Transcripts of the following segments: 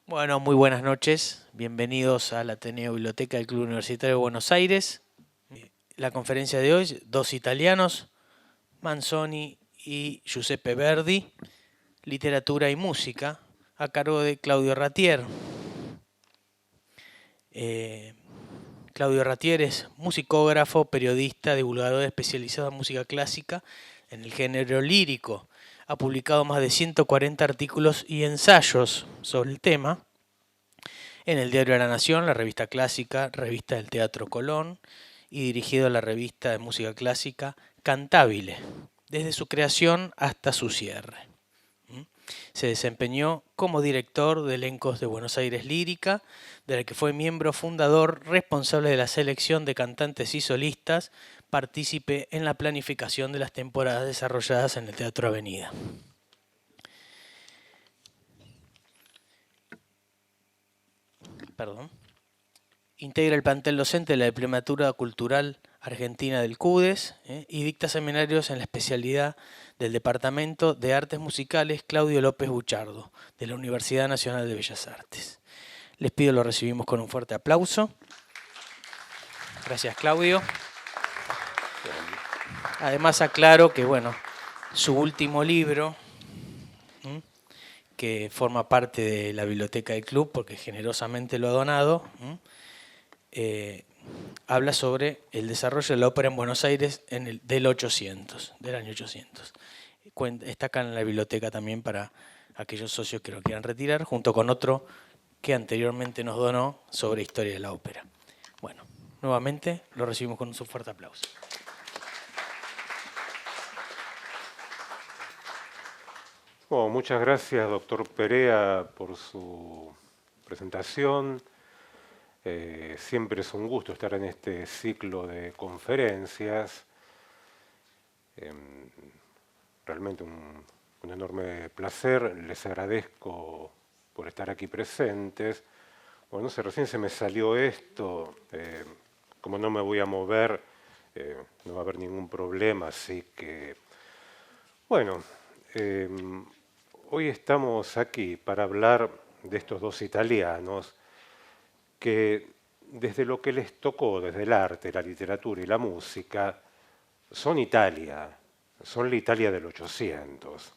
Bueno, muy buenas noches. Bienvenidos a la Ateneo Biblioteca del Club Universitario de Buenos Aires. La conferencia de hoy, dos italianos, Manzoni y Giuseppe Verdi, literatura y música, a cargo de Claudio Ratier. Claudio Ratier es musicógrafo, periodista, divulgador especializado en música clásica en el género lírico. Ha publicado más de 140 artículos y ensayos sobre el tema en el Diario de la Nación, la revista clásica, revista del Teatro Colón, y dirigido a la revista de música clásica Cantabile, desde su creación hasta su cierre. Se desempeñó como director de elencos de Buenos Aires Lírica, de la que fue miembro fundador responsable de la selección de cantantes y solistas, partícipe en la planificación de las temporadas desarrolladas en el Teatro Avenida. Integra el plantel docente de la Diplomatura Cultural Argentina del CUDES y dicta seminarios en la especialidad del Departamento de Artes Musicales Claudio López Buchardo, de la Universidad Nacional de Bellas Artes. Les pido lo recibimos con un fuerte aplauso. Gracias, Claudio. Además aclaro que, su último libro, que forma parte de la biblioteca del club, porque generosamente lo ha donado, habla sobre el desarrollo de la ópera en Buenos Aires del año 800. Está acá en la biblioteca también para aquellos socios que lo quieran retirar, junto con otro que anteriormente nos donó sobre historia de la ópera. Bueno, nuevamente lo recibimos con un fuerte aplauso. Bueno, muchas gracias, doctor Perea, por su presentación. Siempre es un gusto estar en este ciclo de conferencias. Realmente un enorme placer. Les agradezco por estar aquí presentes. Bueno, no sé, recién se me salió esto. Como no me voy a mover, no va a haber ningún problema, así que, bueno, hoy estamos aquí para hablar de estos dos italianos que desde lo que les tocó, desde el arte, la literatura y la música, son Italia, son la Italia del 800.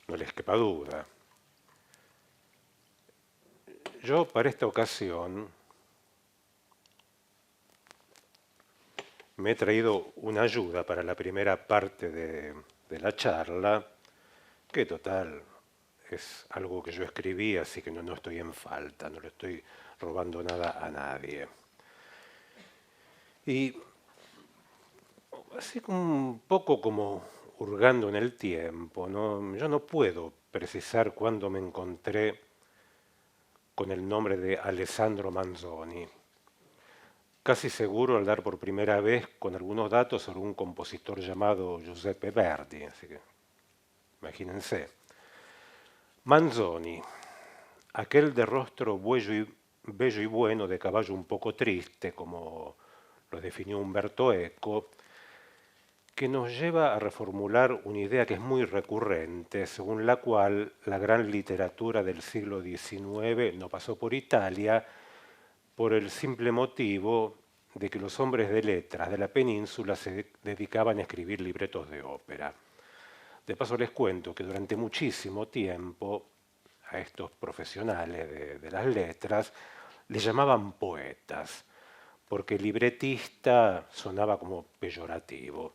No les quepa duda. Yo para esta ocasión me he traído una ayuda para la primera parte de la charla, que total es algo que yo escribí, así que no estoy en falta, no le estoy robando nada a nadie. Y así un poco como hurgando en el tiempo, ¿no? Yo no puedo precisar cuándo me encontré con el nombre de Alessandro Manzoni. Casi seguro al dar por primera vez con algunos datos sobre un compositor llamado Giuseppe Verdi, así que imagínense. Manzoni, aquel de rostro bello y bueno, de caballo un poco triste, como lo definió Umberto Eco, que nos lleva a reformular una idea que es muy recurrente, según la cual la gran literatura del siglo XIX no pasó por Italia por el simple motivo de que los hombres de letras de la península se dedicaban a escribir libretos de ópera. De paso les cuento que durante muchísimo tiempo a estos profesionales de las letras les llamaban poetas, porque libretista sonaba como peyorativo.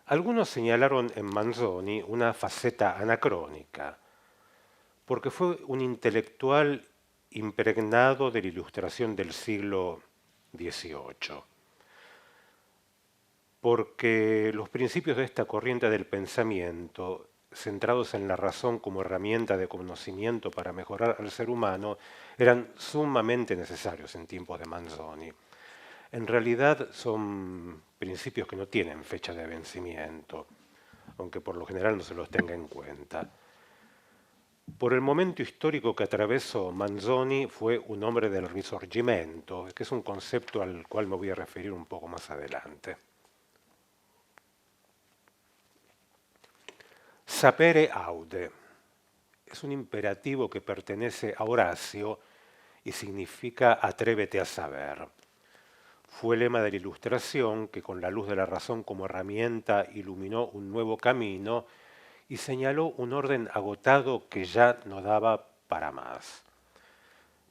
Algunos señalaron en Manzoni una faceta anacrónica, porque fue un intelectual impregnado de la ilustración del siglo XVIII, porque los principios de esta corriente del pensamiento, centrados en la razón como herramienta de conocimiento para mejorar al ser humano, eran sumamente necesarios en tiempos de Manzoni. En realidad son principios que no tienen fecha de vencimiento, aunque por lo general no se los tenga en cuenta. Por el momento histórico que atravesó, Manzoni fue un hombre del Risorgimento, que es un concepto al cual me voy a referir un poco más adelante. Sapere aude. es un imperativo que pertenece a Horacio y significa atrévete a saber. Fue el lema de la Ilustración que con la luz de la razón como herramienta iluminó un nuevo camino y señaló un orden agotado que ya no daba para más.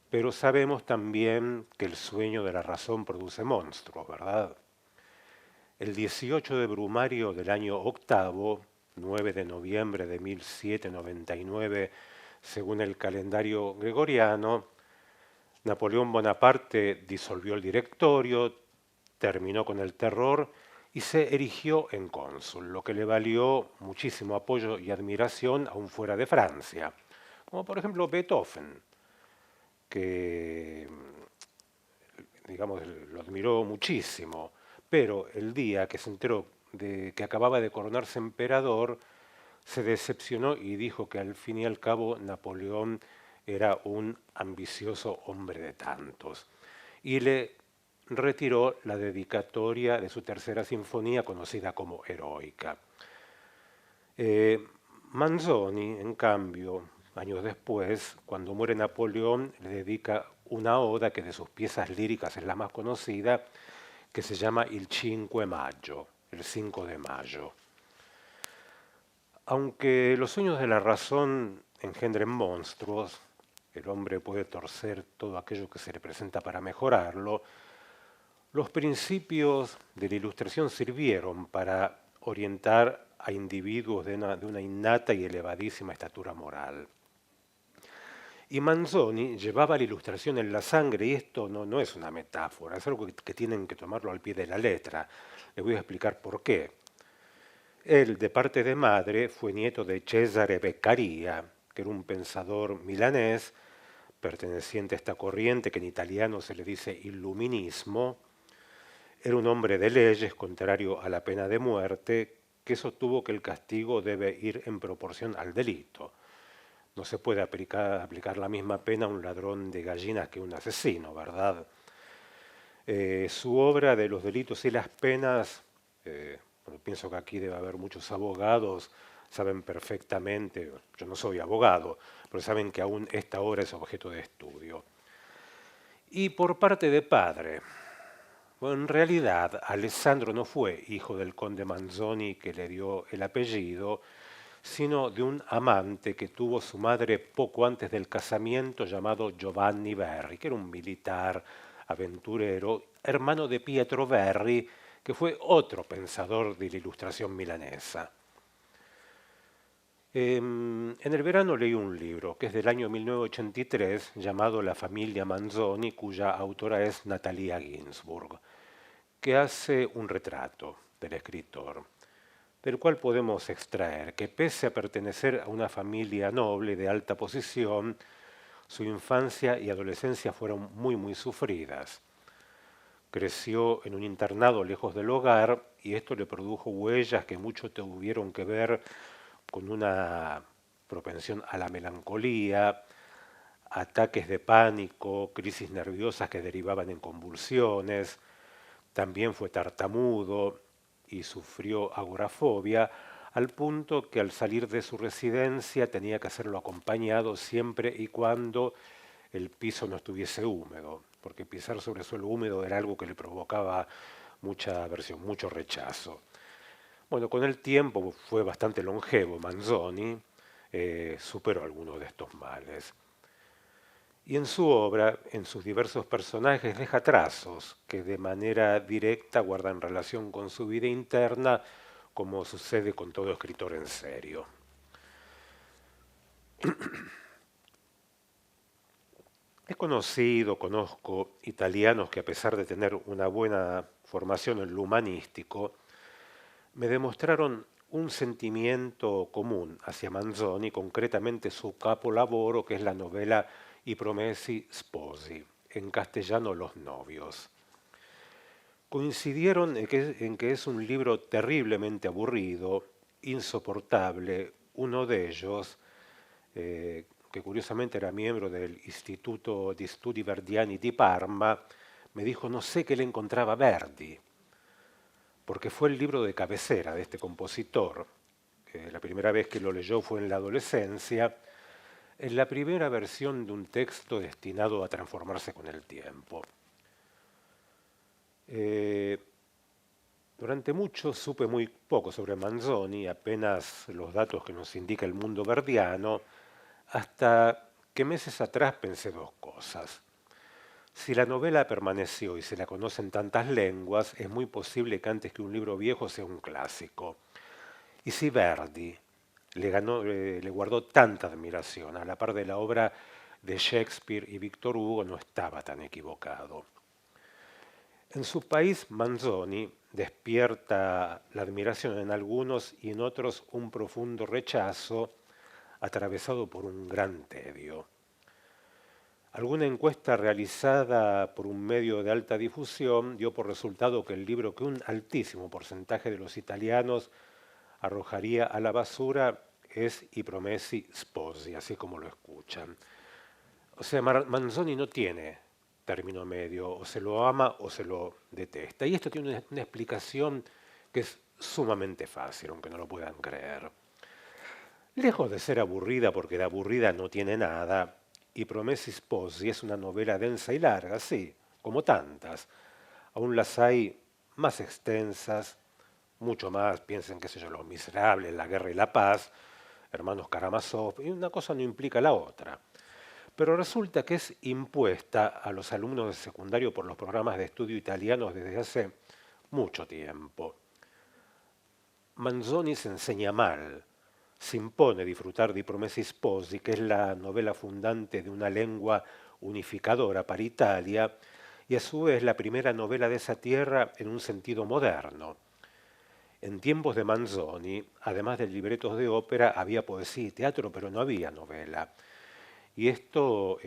Pero sabemos también que el sueño de la razón produce monstruos, ¿verdad? El 18 de Brumario del año octavo, 9 de noviembre de 1799, según el calendario gregoriano, Napoleón Bonaparte disolvió el directorio, terminó con el terror y se erigió en cónsul, lo que le valió muchísimo apoyo y admiración aún fuera de Francia, como por ejemplo Beethoven, que digamos lo admiró muchísimo, pero el día que se enteró de que acababa de coronarse emperador, se decepcionó y dijo que al fin y al cabo Napoleón era un ambicioso hombre de tantos. Y le retiró la dedicatoria de su tercera sinfonía, conocida como Heroica. Manzoni, en cambio, años después, cuando muere Napoleón, le dedica una oda que de sus piezas líricas es la más conocida, que se llama Il Cinque Maggio, el 5 de mayo. Aunque los sueños de la razón engendren monstruos, el hombre puede torcer todo aquello que se le presenta para mejorarlo, los principios de la Ilustración sirvieron para orientar a individuos de una innata y elevadísima estatura moral. Y Manzoni llevaba la Ilustración en la sangre, y esto no es una metáfora, es algo que tienen que tomarlo al pie de la letra. Les voy a explicar por qué. Él, de parte de madre, fue nieto de Cesare Beccaria, que era un pensador milanés, perteneciente a esta corriente que en italiano se le dice iluminismo. Era un hombre de leyes, contrario a la pena de muerte, que sostuvo que el castigo debe ir en proporción al delito. No se puede aplicar la misma pena a un ladrón de gallinas que a un asesino, ¿verdad? Su obra de los delitos y las penas, pienso que aquí debe haber muchos abogados, saben perfectamente, yo no soy abogado, pero saben que aún esta obra es objeto de estudio. Y por parte de padre, bueno, en realidad Alessandro no fue hijo del conde Manzoni que le dio el apellido, sino de un amante que tuvo su madre poco antes del casamiento llamado Giovanni Verri, que era un militar aventurero, hermano de Pietro Verri, que fue otro pensador de la Ilustración milanesa. En el verano leí un libro que es del año 1983 llamado La familia Manzoni, cuya autora es Natalia Ginsburg, que hace un retrato del escritor, del cual podemos extraer que pese a pertenecer a una familia noble de alta posición, su infancia y adolescencia fueron muy sufridas. Creció en un internado lejos del hogar y esto le produjo huellas que mucho tuvieron que ver con una propensión a la melancolía, ataques de pánico, crisis nerviosas que derivaban en convulsiones. También fue tartamudo y sufrió agorafobia, al punto que al salir de su residencia tenía que hacerlo acompañado siempre y cuando el piso no estuviese húmedo, porque pisar sobre suelo húmedo era algo que le provocaba mucha aversión, mucho rechazo. Bueno, con el tiempo fue bastante longevo Manzoni, superó algunos de estos males. Y en su obra, en sus diversos personajes, deja trazos que de manera directa guardan relación con su vida interna, como sucede con todo escritor en serio. Conozco italianos que a pesar de tener una buena formación en lo humanístico, me demostraron un sentimiento común hacia Manzoni, concretamente su capolavoro, que es la novela I Promessi Sposi, en castellano Los Novios. Coincidieron en que es un libro terriblemente aburrido, insoportable. Uno de ellos, que curiosamente era miembro del Instituto di Studi Verdiani di Parma, me dijo, no sé qué le encontraba Verdi, porque fue el libro de cabecera de este compositor. La primera vez que lo leyó fue en la adolescencia Es la primera versión de un texto destinado a transformarse con el tiempo. Durante mucho supe muy poco sobre Manzoni, apenas los datos que nos indica el mundo verdiano, hasta que meses atrás pensé dos cosas. Si la novela permaneció y se la conocen tantas lenguas, es muy posible que antes que un libro viejo sea un clásico. Y si Verdi le guardó tanta admiración a la par de la obra de Shakespeare y Víctor Hugo, no estaba tan equivocado. En su país, Manzoni despierta la admiración en algunos y en otros un profundo rechazo atravesado por un gran tedio. Alguna encuesta realizada por un medio de alta difusión dio por resultado que el libro que un altísimo porcentaje de los italianos arrojaría a la basura es I Promessi Sposi, así como lo escuchan. O sea, Manzoni no tiene término medio, o se lo ama o se lo detesta. Y esto tiene una explicación que es sumamente fácil, aunque no lo puedan creer. Lejos de ser aburrida, porque de aburrida no tiene nada, I Promessi Sposi es una novela densa y larga, sí, como tantas. Aún las hay más extensas, mucho más, piensen, qué sé yo, Los Miserables, La Guerra y la Paz, Hermanos Karamazov, y una cosa no implica la otra. Pero resulta que es impuesta a los alumnos de secundario por los programas de estudio italianos desde hace mucho tiempo. Manzoni se enseña mal, se impone disfrutar di Promessi Sposi, que es la novela fundante de una lengua unificadora para Italia, y a su vez la primera novela de esa tierra en un sentido moderno. En tiempos de Manzoni, además de libretos de ópera, había poesía y teatro, pero no había novela. Y esto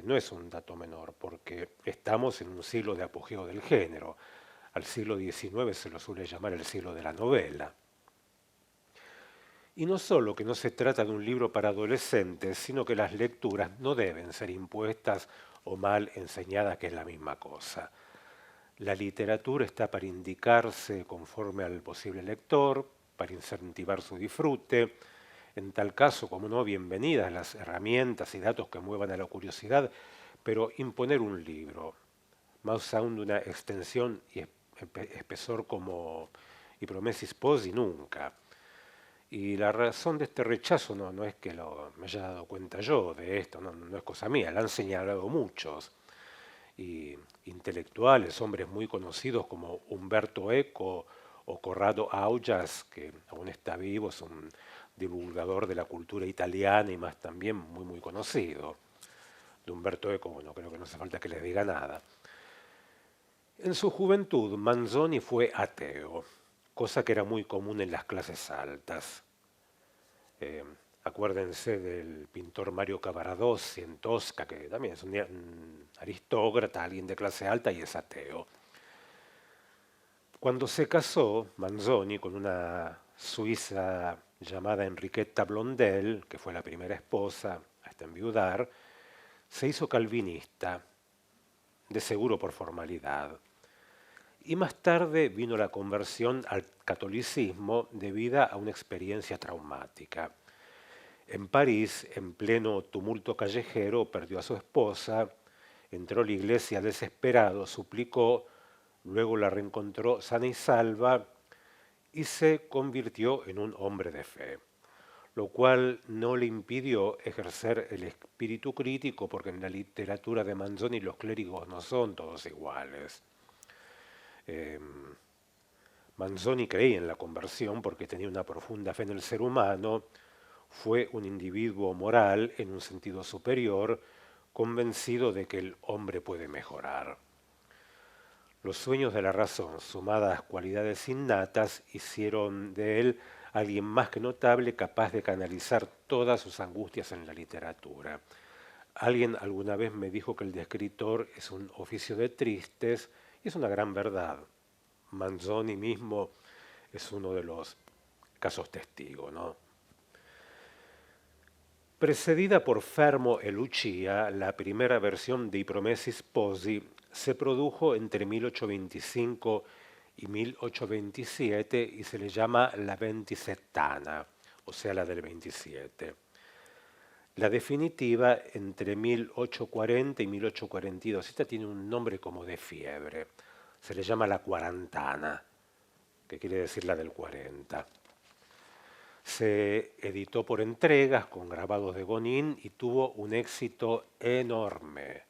no es un dato menor, porque estamos en un siglo de apogeo del género. Al siglo XIX se lo suele llamar el siglo de la novela. Y no solo que no se trata de un libro para adolescentes, sino que las lecturas no deben ser impuestas o mal enseñadas, que es la misma cosa. La literatura está para indicarse conforme al posible lector, para incentivar su disfrute. En tal caso, como no, bienvenidas las herramientas y datos que muevan a la curiosidad, pero imponer un libro, más aún de una extensión y espesor como I Promessi Sposi, nunca. Y la razón de este rechazo no es que me haya dado cuenta yo de esto, no es cosa mía, la han señalado muchos. Y intelectuales, hombres muy conocidos como Umberto Eco o Corrado Augias, que aún está vivo, es un divulgador de la cultura italiana y más también muy conocido. De Umberto Eco, bueno, creo que no hace falta que les diga nada. En su juventud, Manzoni fue ateo, cosa que era muy común en las clases altas. Eh, Acuérdense del pintor Mario Cavaradossi en Tosca, que también es un aristócrata, alguien de clase alta y es ateo. Cuando se casó Manzoni con una suiza llamada Enriqueta Blondel, que fue la primera esposa hasta enviudar, se hizo calvinista, de seguro por formalidad. Y más tarde vino la conversión al catolicismo debida a una experiencia traumática. En París, en pleno tumulto callejero, perdió a su esposa, entró a la iglesia desesperado, suplicó, luego la reencontró sana y salva y se convirtió en un hombre de fe, lo cual no le impidió ejercer el espíritu crítico, porque en la literatura de Manzoni los clérigos no son todos iguales. Manzoni creía en la conversión porque tenía una profunda fe en el ser humano, fue un individuo moral en un sentido superior, convencido de que el hombre puede mejorar. Los sueños de la razón, sumadas cualidades innatas, hicieron de él alguien más que notable, capaz de canalizar todas sus angustias en la literatura. Alguien alguna vez me dijo que el de escritor es un oficio de tristes, y es una gran verdad. Manzoni mismo es uno de los casos testigos, ¿no? Precedida por Fermo e Lucia, la primera versión de I Promessi Sposi se produjo entre 1825 y 1827 y se le llama la Ventisettana, o sea, la del 27. La definitiva entre 1840 y 1842. Esta tiene un nombre como de fiebre. Se le llama la cuarentana, que quiere decir la del 40. Se editó por entregas con grabados de Gonin y tuvo un éxito enorme.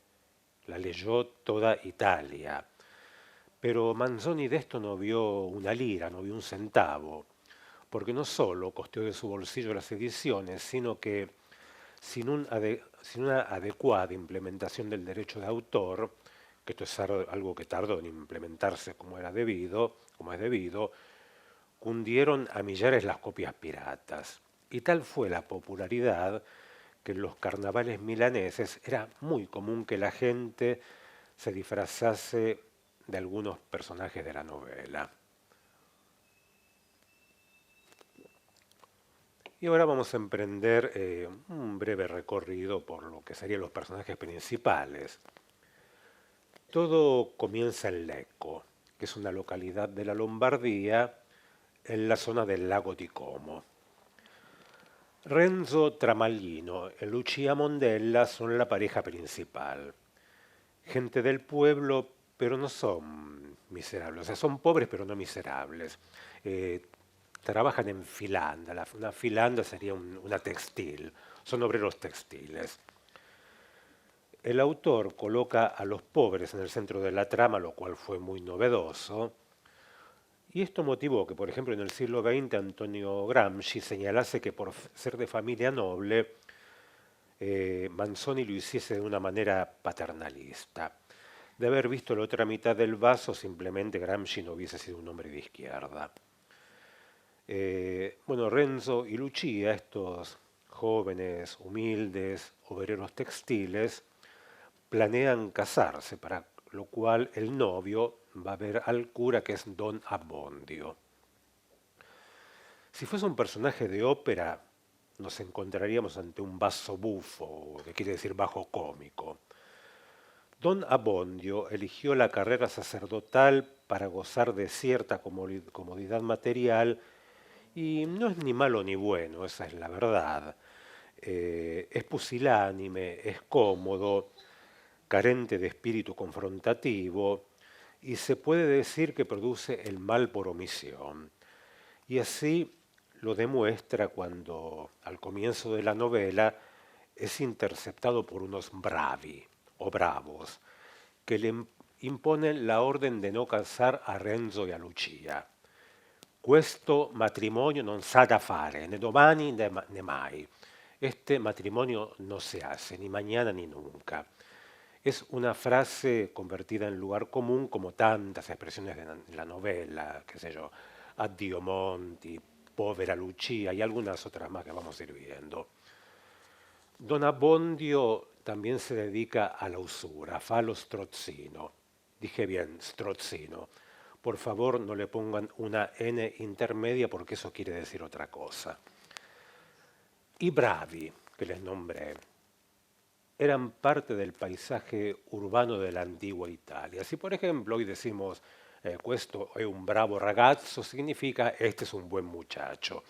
La leyó toda Italia. Pero Manzoni de esto no vio una lira, no vio un centavo, porque no solo costeó de su bolsillo las ediciones, sino que sin una adecuada implementación del derecho de autor, que esto es algo que tardó en implementarse como es debido, cundieron a millares las copias piratas. Y tal fue la popularidad que en los carnavales milaneses era muy común que la gente se disfrazase de algunos personajes de la novela. Y ahora vamos a emprender un breve recorrido por lo que serían los personajes principales. Todo comienza en Lecco, que es una localidad de la Lombardía en la zona del lago di Como. Renzo Tramaglino y Lucia Mondella son la pareja principal. Gente del pueblo, pero no son miserables. O sea, son pobres, pero no miserables. Trabajan en filanda. Una filanda sería una textil. Son obreros textiles. El autor coloca a los pobres en el centro de la trama, lo cual fue muy novedoso. Y esto motivó que, por ejemplo, en el siglo XX Antonio Gramsci señalase que por ser de familia noble, Manzoni lo hiciese de una manera paternalista. De haber visto la otra mitad del vaso, simplemente Gramsci no hubiese sido un hombre de izquierda. Bueno, Renzo y Lucia, estos jóvenes, humildes, obreros textiles, planean casarse, para lo cual el novio va a ver al cura, que es Don Abbondio. Si fuese un personaje de ópera, nos encontraríamos ante un basso bufo, que quiere decir bajo cómico. Don Abbondio eligió la carrera sacerdotal para gozar de cierta comodidad material y no es ni malo ni bueno, esa es la verdad. Es pusilánime, es cómodo, carente de espíritu confrontativo y se puede decir que produce el mal por omisión. Y así lo demuestra cuando al comienzo de la novela es interceptado por unos bravi o bravos que le imponen la orden de no casar a Renzo y a Lucia. Questo matrimonio non s'ha da fare, né domani né mai. Este matrimonio no se hace, ni mañana ni nunca. Es una frase convertida en lugar común como tantas expresiones de la novela, qué sé yo, addio Monti, povera Lucia y algunas otras más que vamos a ir viendo. Don Abbondio también se dedica a la usura, fa lo strozzino. Dije bien, strozzino. Por favor, no le pongan una N intermedia porque eso quiere decir otra cosa. Y bravi, que les nombré, eran parte del paisaje urbano de la antigua Italia. Si por ejemplo hoy decimos questo è un bravo ragazzo, significa este es un buen muchacho.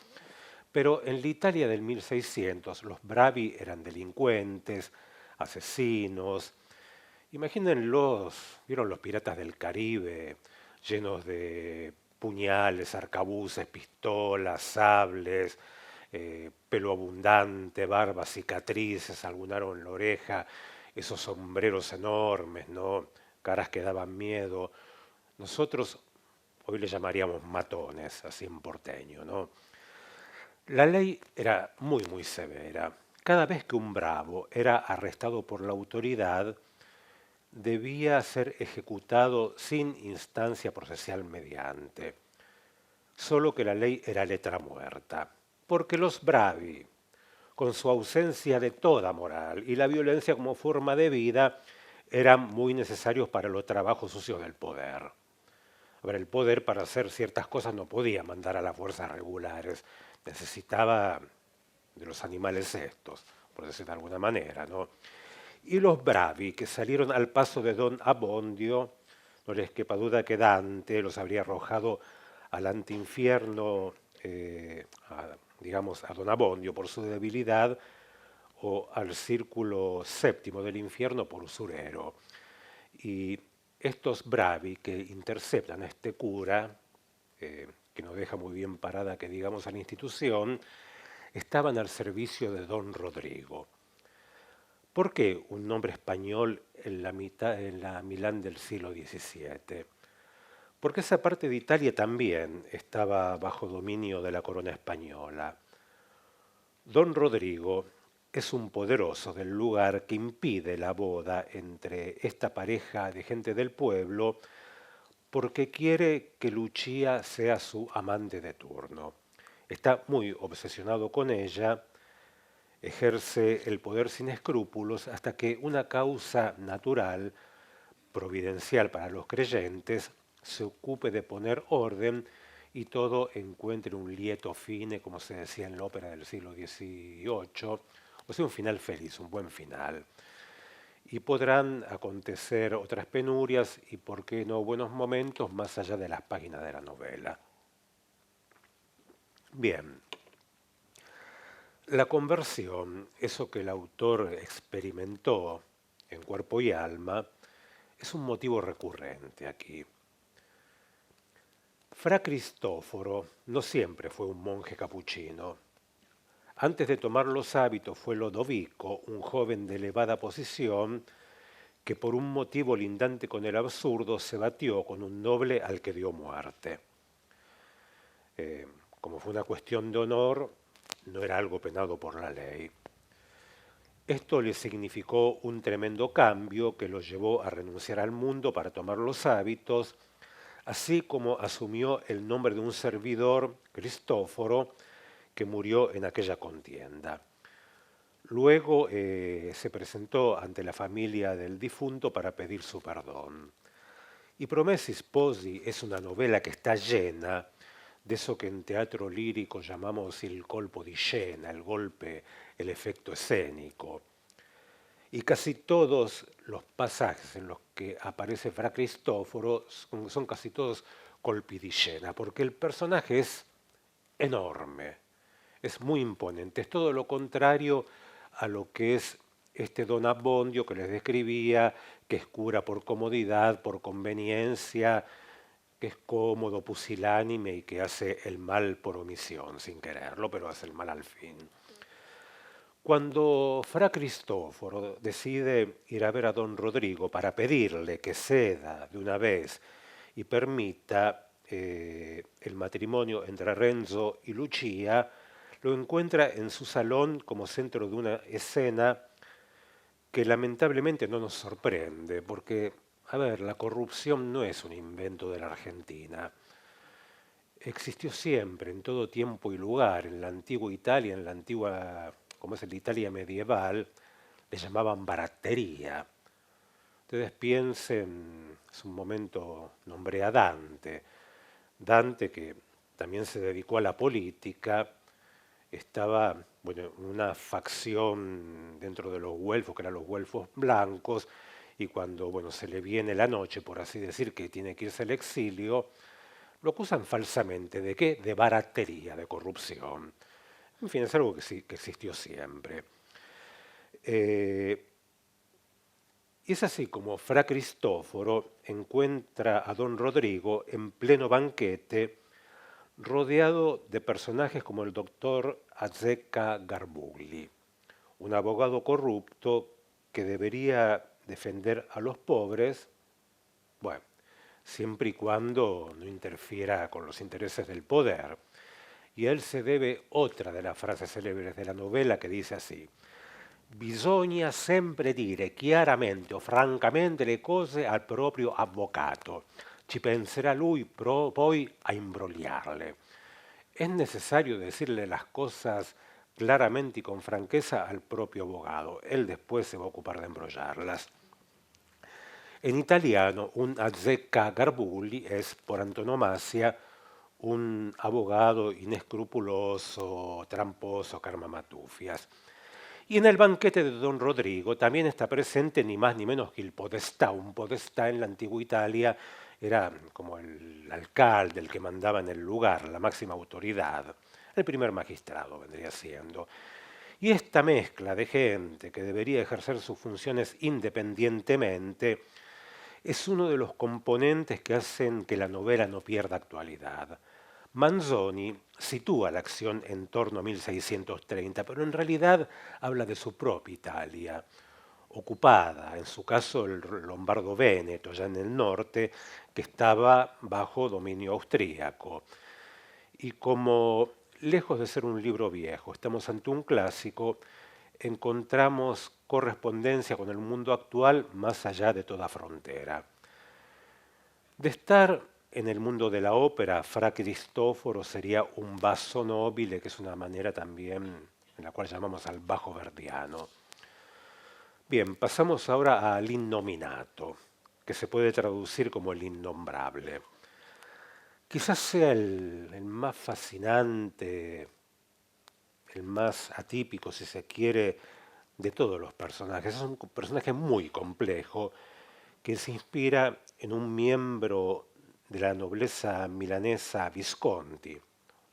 Pero en la Italia del 1600 los bravi eran delincuentes, asesinos. Imagínenlos, ¿vieron los piratas del Caribe llenos de puñales, arcabuces, pistolas, sables, pelo abundante, barba, cicatrices, algún aro en la oreja, esos sombreros enormes, ¿no? Caras que daban miedo. Nosotros hoy le llamaríamos matones, así en porteño, ¿no? La ley era muy, muy severa. Cada vez que un bravo era arrestado por la autoridad, debía ser ejecutado sin instancia procesal mediante. Solo que la ley era letra muerta, porque los bravi, con su ausencia de toda moral y la violencia como forma de vida, eran muy necesarios para los trabajos sucios del poder. A ver, el poder para hacer ciertas cosas no podía mandar a las fuerzas regulares, necesitaba de los animales estos, por decir de alguna manera, ¿no? Y los bravi que salieron al paso de Don Abbondio, no les quepa duda que Dante los habría arrojado al antiinfierno, digamos, a Don Abbondio por su debilidad, o al círculo séptimo del infierno por usurero. Y estos bravi que interceptan a este cura, que nos deja muy bien parada, que digamos, a la institución, estaban al servicio de don Rodrigo. ¿Por qué un nombre español en la Milán del siglo XVII? Porque esa parte de Italia también estaba bajo dominio de la corona española. Don Rodrigo es un poderoso del lugar que impide la boda entre esta pareja de gente del pueblo porque quiere que Lucia sea su amante de turno. Está muy obsesionado con ella, ejerce el poder sin escrúpulos hasta que una causa natural, providencial para los creyentes, se ocupe de poner orden y todo encuentre un lieto fine, como se decía en la ópera del siglo XVIII, o sea, un final feliz, un buen final. Y podrán acontecer otras penurias y, por qué no, buenos momentos más allá de las páginas de la novela. Bien, la conversión, eso que el autor experimentó en cuerpo y alma, es un motivo recurrente aquí. Fra Cristoforo no siempre fue un monje capuchino. Antes de tomar los hábitos fue Lodovico, un joven de elevada posición, que por un motivo lindante con el absurdo se batió con un noble al que dio muerte. Como fue una cuestión de honor, no era algo penado por la ley. Esto le significó un tremendo cambio que lo llevó a renunciar al mundo para tomar los hábitos, así como asumió el nombre de un servidor, Cristóforo, que murió en aquella contienda. Luego se presentó ante la familia del difunto para pedir su perdón. Y Promessi Sposi es una novela que está llena de eso que en teatro lírico llamamos il colpo di scena, el golpe, el efecto escénico. Y casi todos los pasajes en los que aparece Fra Cristoforo son casi todos colpi di scena, porque el personaje es enorme, es muy imponente, es todo lo contrario a lo que es este don Abbondio que les describía, que es cura por comodidad, por conveniencia, que es cómodo, pusilánime y que hace el mal por omisión, sin quererlo, pero hace el mal al fin. Cuando Fra Cristoforo decide ir a ver a don Rodrigo para pedirle que ceda de una vez y permita el matrimonio entre Renzo y Lucia, lo encuentra en su salón como centro de una escena que lamentablemente no nos sorprende, porque, a ver, la corrupción no es un invento de la Argentina. Existió siempre, en todo tiempo y lugar, en la antigua Italia, en la antigua, como es la Italia medieval, le llamaban barattería. Ustedes piensen, es un momento, nombré a Dante. Dante, que también se dedicó a la política, estaba bueno, una facción dentro de los güelfos, que eran los güelfos blancos, y cuando bueno, se le viene la noche, por así decir, que tiene que irse al exilio, lo acusan falsamente. ¿De qué? De baratería, de corrupción. En fin, es algo que, sí, que existió siempre. Y es así como Fra Cristoforo encuentra a don Rodrigo en pleno banquete, rodeado de personajes como el doctor Azzecca Garbugli, un abogado corrupto que debería defender a los pobres, bueno, siempre y cuando no interfiera con los intereses del poder. Y a él se debe otra de las frases célebres de la novela que dice así: bisogna sempre dire chiaramente o francamente le cose al proprio avvocato. Ci penserà lui poi a imbrogliarle. Es necesario decirle las cosas claramente y con franqueza al propio abogado. Él después se va a ocupar de embrollarlas. En italiano, un azzecca garbugli es, por antonomasia, un abogado inescrupuloso, tramposo, carmamatufias. Y en el banquete de don Rodrigo también está presente ni más ni menos que el podestà. Un podestà en la antigua Italia era como el alcalde, el que mandaba en el lugar, la máxima autoridad, el primer magistrado vendría siendo. Y esta mezcla de gente que debería ejercer sus funciones independientemente es uno de los componentes que hacen que la novela no pierda actualidad. Manzoni sitúa la acción en torno a 1630, pero en realidad habla de su propia Italia, ocupada, en su caso el Lombardo-Véneto, ya en el norte, que estaba bajo dominio austríaco. Y como, lejos de ser un libro viejo, estamos ante un clásico, encontramos correspondencia con el mundo actual más allá de toda frontera. De estar en el mundo de la ópera, Fra Cristoforo sería un basso nobile, que es una manera también en la cual llamamos al bajo verdiano. Bien, pasamos ahora al innominato, que se puede traducir como el innombrable. Quizás sea el más fascinante, el más atípico, si se quiere, de todos los personajes. Es un personaje muy complejo que se inspira en un miembro de la nobleza milanesa Visconti,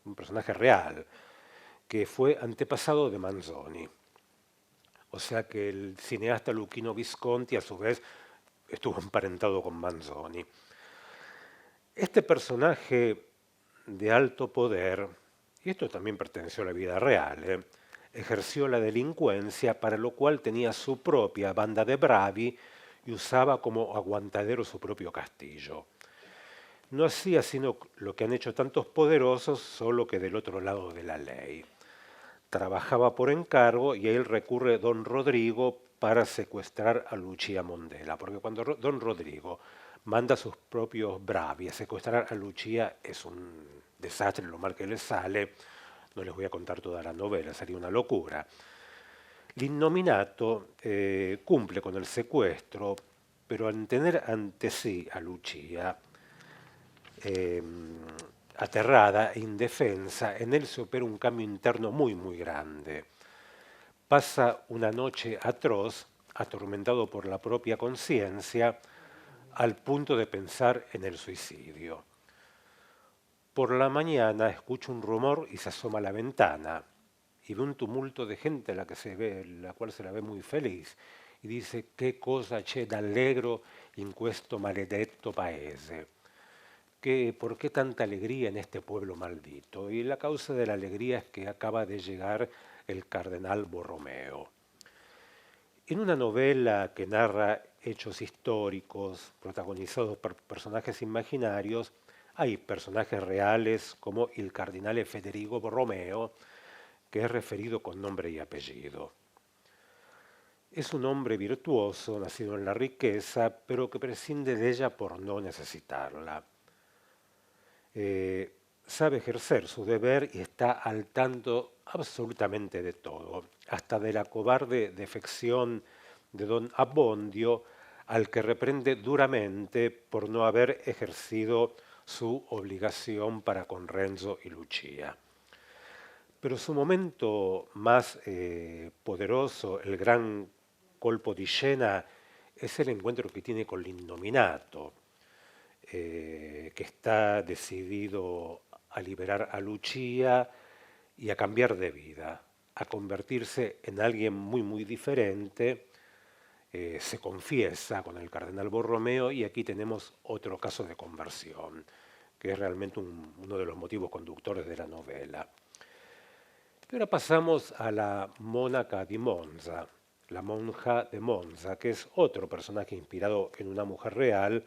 un personaje real, que fue antepasado de Manzoni. O sea que el cineasta Luchino Visconti a su vez estuvo emparentado con Manzoni. Este personaje de alto poder, y esto también perteneció a la vida real, ejerció la delincuencia, para lo cual tenía su propia banda de bravi y usaba como aguantadero su propio castillo. No hacía sino lo que han hecho tantos poderosos, solo que del otro lado de la ley. Trabajaba por encargo y a él recurre don Rodrigo para secuestrar a Lucia Mondela, porque cuando don Rodrigo manda a sus propios bravi a secuestrar a Lucia es un desastre lo mal que le sale. No les voy a contar toda la novela, sería una locura. L'innominato cumple con el secuestro, pero al tener ante sí a Lucia, aterrada e indefensa, en él se opera un cambio interno muy, muy grande. Pasa una noche atroz, atormentado por la propia conciencia, al punto de pensar en el suicidio. Por la mañana escucha un rumor y se asoma a la ventana y ve un tumulto de gente la cual se la ve muy feliz, y dice: «Che cosa c'è d'allegro in questo maledetto paese». ¿Por qué tanta alegría en este pueblo maldito? Y la causa de la alegría es que acaba de llegar el cardenal Borromeo. En una novela que narra hechos históricos protagonizados por personajes imaginarios, hay personajes reales como el cardenal Federico Borromeo, que es referido con nombre y apellido. Es un hombre virtuoso, nacido en la riqueza, pero que prescinde de ella por no necesitarla. Sabe ejercer su deber y está al tanto absolutamente de todo, hasta de la cobarde defección de don Abbondio, al que reprende duramente por no haber ejercido su obligación para con Renzo y Lucia. Pero su momento más poderoso, el gran colpo di scena, es el encuentro que tiene con l'innominato, que está decidido a liberar a Lucia y a cambiar de vida, a convertirse en alguien muy, muy diferente. Se confiesa con el cardenal Borromeo y aquí tenemos otro caso de conversión, que es realmente uno de los motivos conductores de la novela. Y ahora pasamos a la mónaca di Monza, la monja de Monza, que es otro personaje inspirado en una mujer real,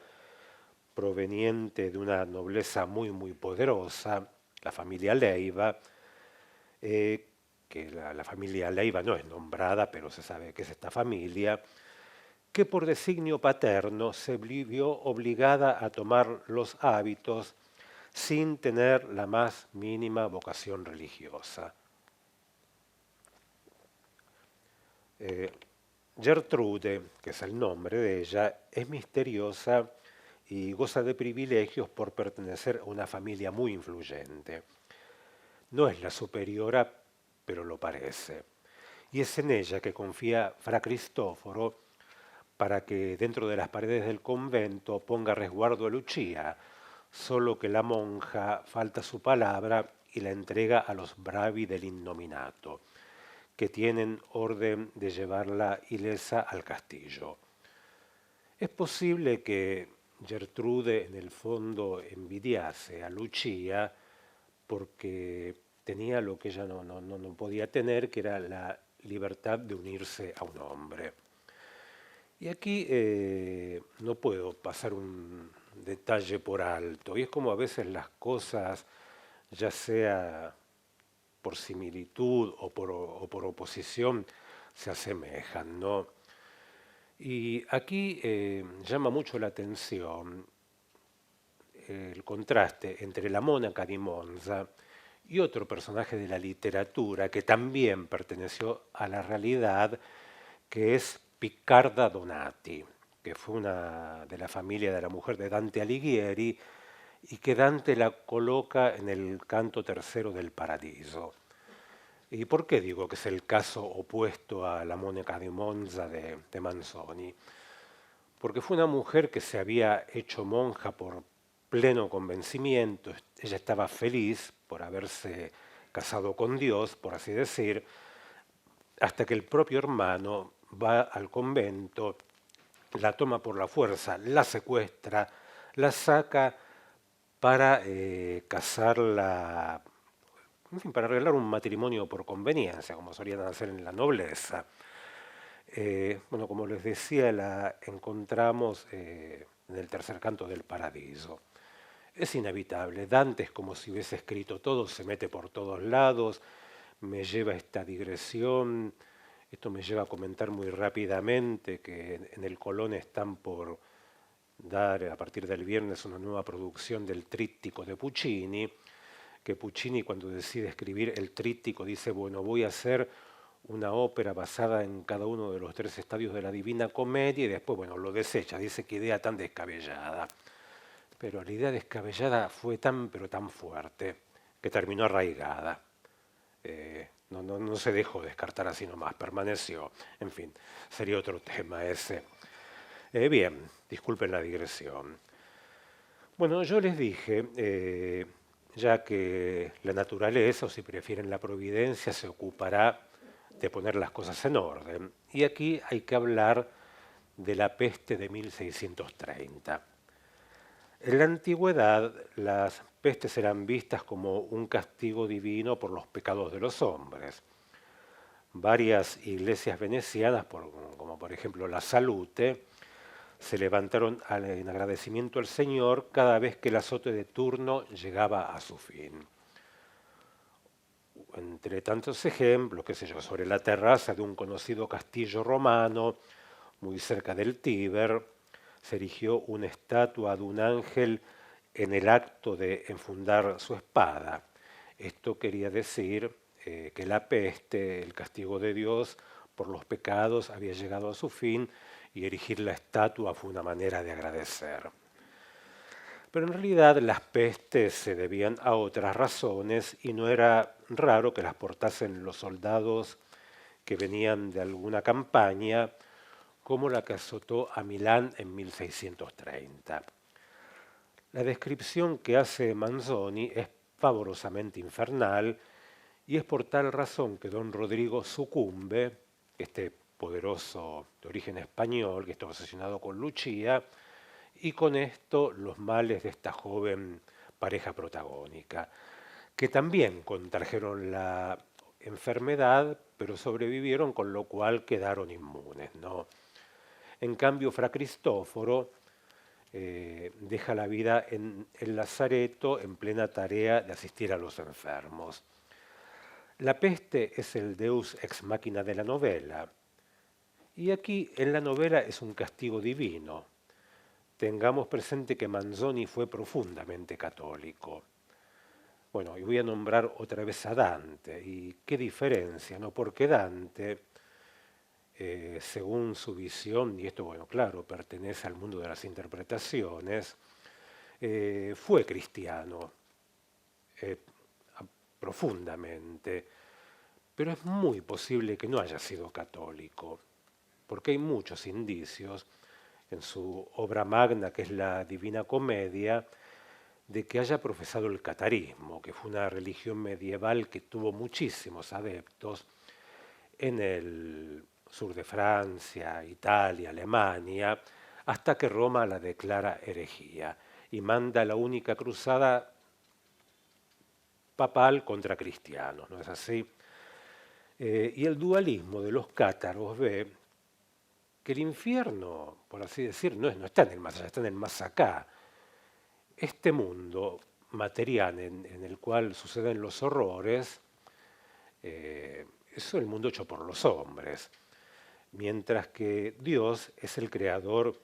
proveniente de una nobleza muy, muy poderosa, la familia Leiva, que la familia Leiva no es nombrada, pero se sabe que es esta familia, que por designio paterno se vio obligada a tomar los hábitos sin tener la más mínima vocación religiosa. Gertrude, que es el nombre de ella, es misteriosa y goza de privilegios por pertenecer a una familia muy influyente. No es la superiora, pero lo parece. Y es en ella que confía Fra Cristoforo para que dentro de las paredes del convento ponga resguardo a Lucia, solo que la monja falta su palabra y la entrega a los bravi del innominato, que tienen orden de llevarla ilesa al castillo. Es posible que Gertrude en el fondo envidiase a Lucia porque tenía lo que ella no podía tener, que era la libertad de unirse a un hombre. Y aquí no puedo pasar un detalle por alto, y es como a veces las cosas, ya sea por similitud o por oposición, se asemejan, ¿no? Y aquí llama mucho la atención el contraste entre la Mónaca di Monza y otro personaje de la literatura que también perteneció a la realidad, que es Piccarda Donati, que fue una de la familia de la mujer de Dante Alighieri y que Dante la coloca en el canto tercero del Paradiso. ¿Y por qué digo que es el caso opuesto a la Mónaca di Monza de Manzoni? Porque fue una mujer que se había hecho monja por pleno convencimiento, ella estaba feliz por haberse casado con Dios, por así decir, hasta que el propio hermano va al convento, la toma por la fuerza, la secuestra, la saca para casarla, en fin, para arreglar un matrimonio por conveniencia, como solían hacer en la nobleza. Bueno, como les decía, la encontramos en el tercer canto del Paradiso. Es inevitable, Dante es como si hubiese escrito todo, se mete por todos lados, me lleva a esta digresión, esto me lleva a comentar muy rápidamente que en el Colón están por dar a partir del viernes una nueva producción del tríptico de Puccini, que Puccini cuando decide escribir el tríptico dice, bueno, voy a hacer una ópera basada en cada uno de los tres estadios de la Divina Comedia y después, bueno, lo desecha, dice qué idea tan descabellada. Pero la idea descabellada fue tan, pero tan fuerte, que terminó arraigada. No se dejó descartar así nomás, permaneció. En fin, sería otro tema ese. Bien, disculpen la digresión. Bueno, yo les dije, ya que la naturaleza, o si prefieren la providencia, se ocupará de poner las cosas en orden. Y aquí hay que hablar de la peste de 1630. En la antigüedad, las pestes eran vistas como un castigo divino por los pecados de los hombres. Varias iglesias venecianas, como por ejemplo la Salute, se levantaron en agradecimiento al Señor cada vez que el azote de turno llegaba a su fin. Entre tantos ejemplos, qué sé yo, sobre la terraza de un conocido castillo romano, muy cerca del Tíber, se erigió una estatua de un ángel en el acto de enfundar su espada. Esto quería decir que la peste, el castigo de Dios por los pecados, había llegado a su fin y erigir la estatua fue una manera de agradecer. Pero en realidad las pestes se debían a otras razones y no era raro que las portasen los soldados que venían de alguna campaña, como la que azotó a Milán en 1630. La descripción que hace Manzoni es pavorosamente infernal y es por tal razón que don Rodrigo sucumbe, este poderoso de origen español que está obsesionado con Lucia, y con esto los males de esta joven pareja protagónica, que también contrajeron la enfermedad, pero sobrevivieron, con lo cual quedaron inmunes, ¿no? En cambio, Fra Cristóforo deja la vida en el lazareto en plena tarea de asistir a los enfermos. La peste es el deus ex machina de la novela, y aquí en la novela es un castigo divino. Tengamos presente que Manzoni fue profundamente católico. Bueno, y voy a nombrar otra vez a Dante, y qué diferencia, ¿no? Porque Dante, según su visión, y esto, bueno, claro, pertenece al mundo de las interpretaciones, fue cristiano eh, profundamente, pero es muy posible que no haya sido católico, porque hay muchos indicios en su obra magna, que es la Divina Comedia, de que haya profesado el catarismo, que fue una religión medieval que tuvo muchísimos adeptos, en el sur de Francia, Italia, Alemania, hasta que Roma la declara herejía y manda la única cruzada papal contra cristianos, ¿no es así? Y el dualismo de los cátaros ve que el infierno, por así decir, no está en el más allá, está en el más acá. Este mundo material en el cual suceden los horrores, es el mundo hecho por los hombres, mientras que Dios es el creador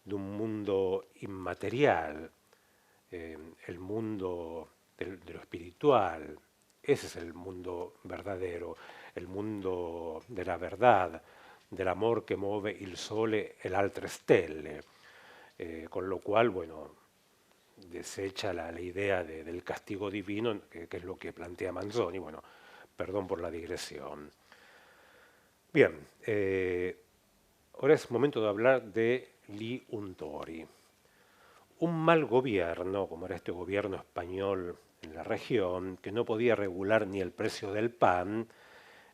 de un mundo inmaterial, el mundo de lo espiritual. Ese es el mundo verdadero, el mundo de la verdad, del amor que mueve il sole e l'altre stelle. Con lo cual, bueno, desecha la idea del castigo divino, que es lo que plantea Manzoni. Bueno, perdón por la digresión. Bien, ahora es momento de hablar de Li Untori. Un mal gobierno, como era este gobierno español en la región, que no podía regular ni el precio del pan,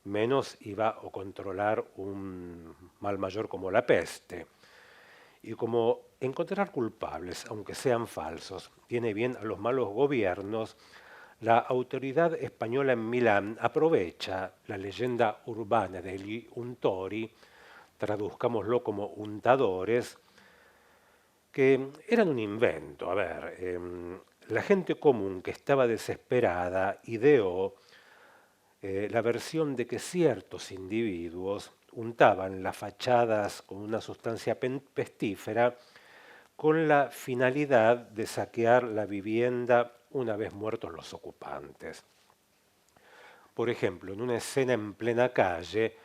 menos iba a controlar un mal mayor como la peste. Y como encontrar culpables, aunque sean falsos, viene bien a los malos gobiernos, la autoridad española en Milán aprovecha la leyenda urbana de Li Untori, traduzcámoslo como untadores, que eran un invento. A ver, la gente común que estaba desesperada ideó la versión de que ciertos individuos untaban las fachadas con una sustancia pestífera con la finalidad de saquear la vivienda una vez muertos los ocupantes. Por ejemplo, en una escena en plena calle,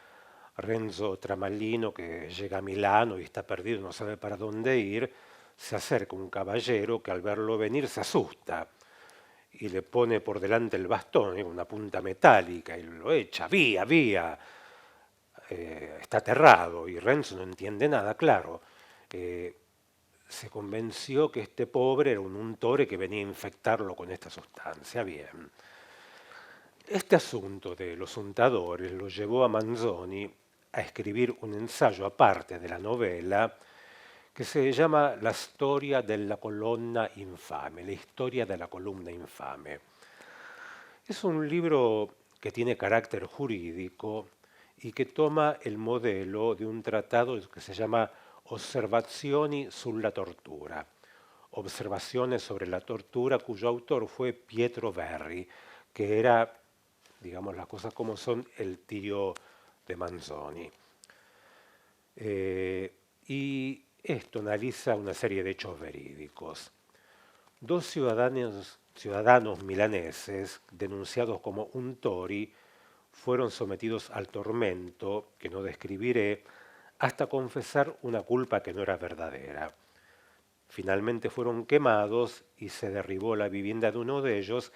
Renzo Tramallino, que llega a Milano y está perdido, no sabe para dónde ir, se acerca un caballero que al verlo venir se asusta y le pone por delante el bastón, una punta metálica, y lo echa, vía, vía. Está aterrado y Renzo no entiende nada, claro. Se convenció que este pobre era un untore que venía a infectarlo con esta sustancia. Bien. Este asunto de los untadores lo llevó a Manzoni a escribir un ensayo aparte de la novela que se llama La storia della colonna infame, la historia de la columna infame. Es un libro que tiene carácter jurídico y que toma el modelo de un tratado que se llama Osservazioni sulla tortura, observaciones sobre la tortura, cuyo autor fue Pietro Verri, que era, digamos las cosas como son, el tío de Manzoni. Y esto analiza una serie de hechos verídicos. Dos ciudadanos milaneses, denunciados como untori, fueron sometidos al tormento, que no describiré, hasta confesar una culpa que no era verdadera. Finalmente fueron quemados y se derribó la vivienda de uno de ellos,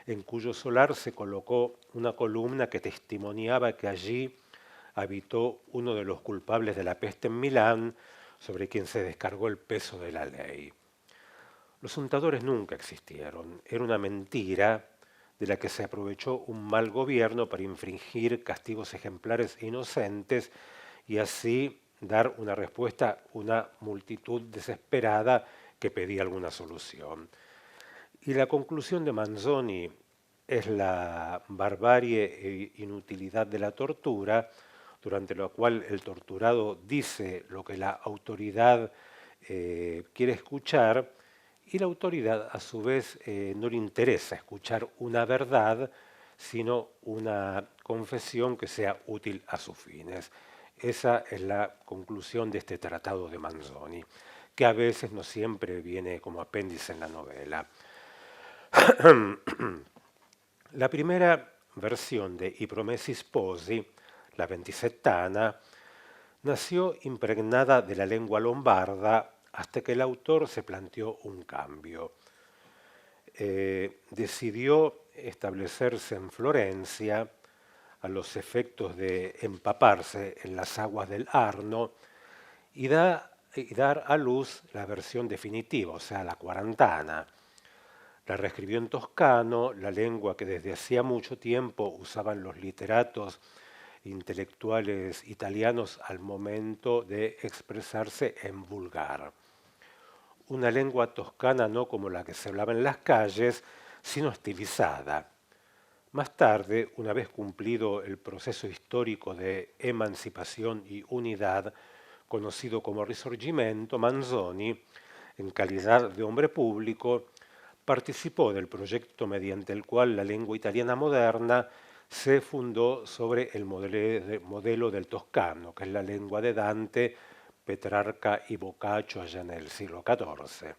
en cuyo solar se colocó una columna que testimoniaba que allí habitó uno de los culpables de la peste en Milán, sobre quien se descargó el peso de la ley. Los untadores nunca existieron, era una mentira de la que se aprovechó un mal gobierno para infringir castigos ejemplares e inocentes y así dar una respuesta a una multitud desesperada que pedía alguna solución. Y la conclusión de Manzoni es la barbarie e inutilidad de la tortura, durante la cual el torturado dice lo que la autoridad quiere escuchar, y la autoridad a su vez no le interesa escuchar una verdad, sino una confesión que sea útil a sus fines. Esa es la conclusión de este tratado de Manzoni, que a veces no siempre viene como apéndice en la novela. La primera versión de I Promessi Sposi, la Ventisettana, nació impregnada de la lengua lombarda hasta que el autor se planteó un cambio. Decidió establecerse en Florencia a los efectos de empaparse en las aguas del Arno y dar a luz la versión definitiva, o sea, la Quarantana. La reescribió en toscano, la lengua que desde hacía mucho tiempo usaban los literatos intelectuales italianos al momento de expresarse en vulgar. Una lengua toscana no como la que se hablaba en las calles, sino estilizada. Más tarde, una vez cumplido el proceso histórico de emancipación y unidad, conocido como Risorgimento, Manzoni, en calidad de hombre público, participó del proyecto mediante el cual la lengua italiana moderna se fundó sobre el modelo del toscano, que es la lengua de Dante, Petrarca y Boccaccio allá en el siglo XIV.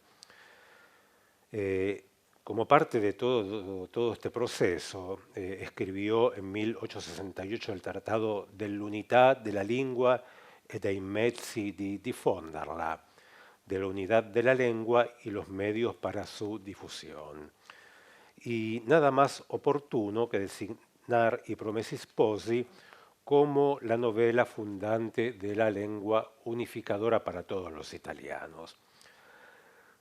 Como parte de todo este proceso, escribió en 1868 el Tratado dell'Unità della Lingua e dei mezzi di diffonderla, de la unidad de la lengua y los medios para su difusión. Y nada más oportuno que designar I Promessi Sposi como la novela fundante de la lengua unificadora para todos los italianos.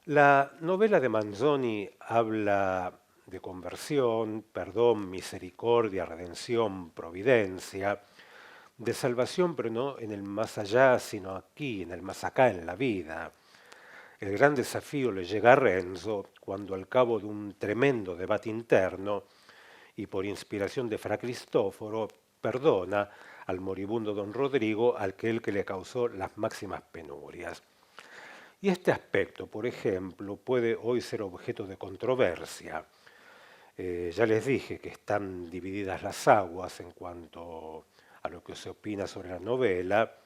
La novela de Manzoni habla de conversión, perdón, misericordia, redención, providencia, de salvación, pero no en el más allá, sino aquí, en el más acá, en la vida. El gran desafío le llega a Renzo cuando al cabo de un tremendo debate interno y por inspiración de Fra Cristoforo, perdona al moribundo don Rodrigo, aquel que le causó las máximas penurias. Y este aspecto, por ejemplo, puede hoy ser objeto de controversia. Ya les dije que están divididas las aguas en cuanto a lo que se opina sobre la novela,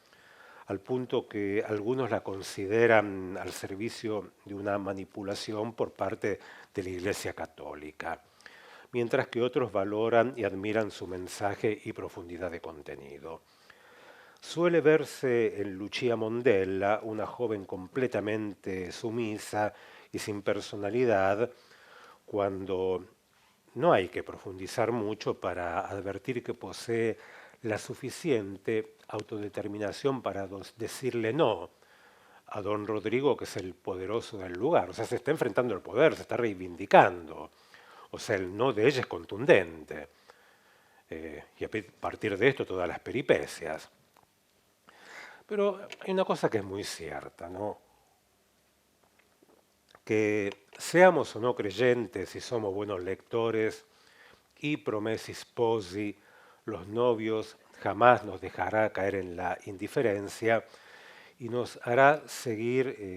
al punto que algunos la consideran al servicio de una manipulación por parte de la Iglesia Católica, mientras que otros valoran y admiran su mensaje y profundidad de contenido. Suele verse en Lucia Mondella, una joven completamente sumisa y sin personalidad, cuando no hay que profundizar mucho para advertir que posee la suficiente autodeterminación para decirle no a don Rodrigo, que es el poderoso del lugar. O sea, se está enfrentando al poder, se está reivindicando. O sea, el no de ella es contundente. Y a partir de esto todas las peripecias. Pero hay una cosa que es muy cierta, ¿no? Que seamos o no creyentes, si somos buenos lectores, y Promessi Sposi, los novios, jamás nos dejará caer en la indiferencia y nos hará sentir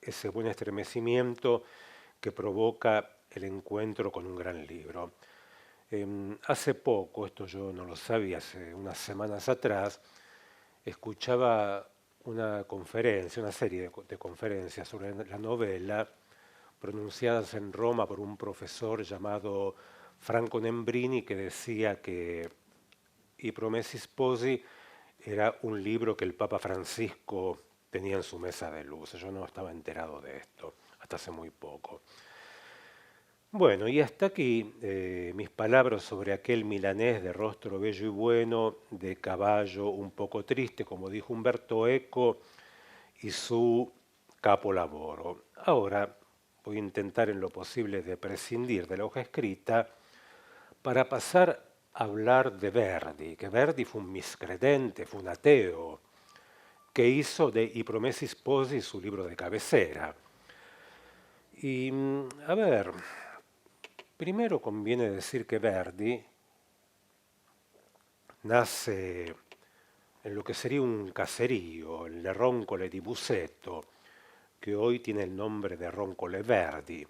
ese buen estremecimiento que provoca el encuentro con un gran libro. Hace poco, esto yo no lo sabía, hace unas semanas atrás, escuchaba una conferencia, una serie de conferencias sobre la novela pronunciadas en Roma por un profesor llamado Franco Nembrini, que decía que I Promessi Sposi era un libro que el Papa Francisco tenía en su mesa de luz. Yo no estaba enterado de esto hasta hace muy poco. Bueno, y hasta aquí mis palabras sobre aquel milanés de rostro bello y bueno, de caballo un poco triste, como dijo Umberto Eco, y su capolavoro. Ahora voy a intentar en lo posible de prescindir de la hoja escrita para pasar a hablar de Verdi, que Verdi fue un miscredente, fue un ateo, que hizo de I Promessi Sposi su libro de cabecera. Y a ver, primero conviene decir que Verdi nace en lo que sería un caserío, el Le Roncole di Busseto, que hoy tiene el nombre de Roncole Verdi.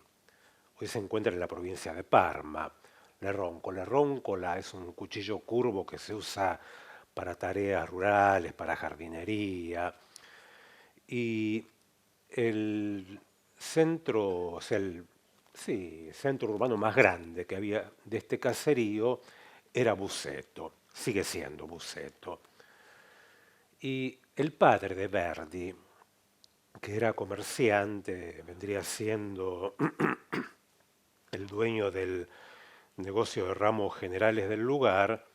Hoy se encuentra en la provincia de Parma. Le roncola es un cuchillo curvo que se usa para tareas rurales, para jardinería. Y el centro, o sea, el centro urbano más grande que había de este caserío era Busseto, sigue siendo Busseto. Y el padre de Verdi, que era comerciante, vendría siendo el dueño del negocio de ramos generales del lugar,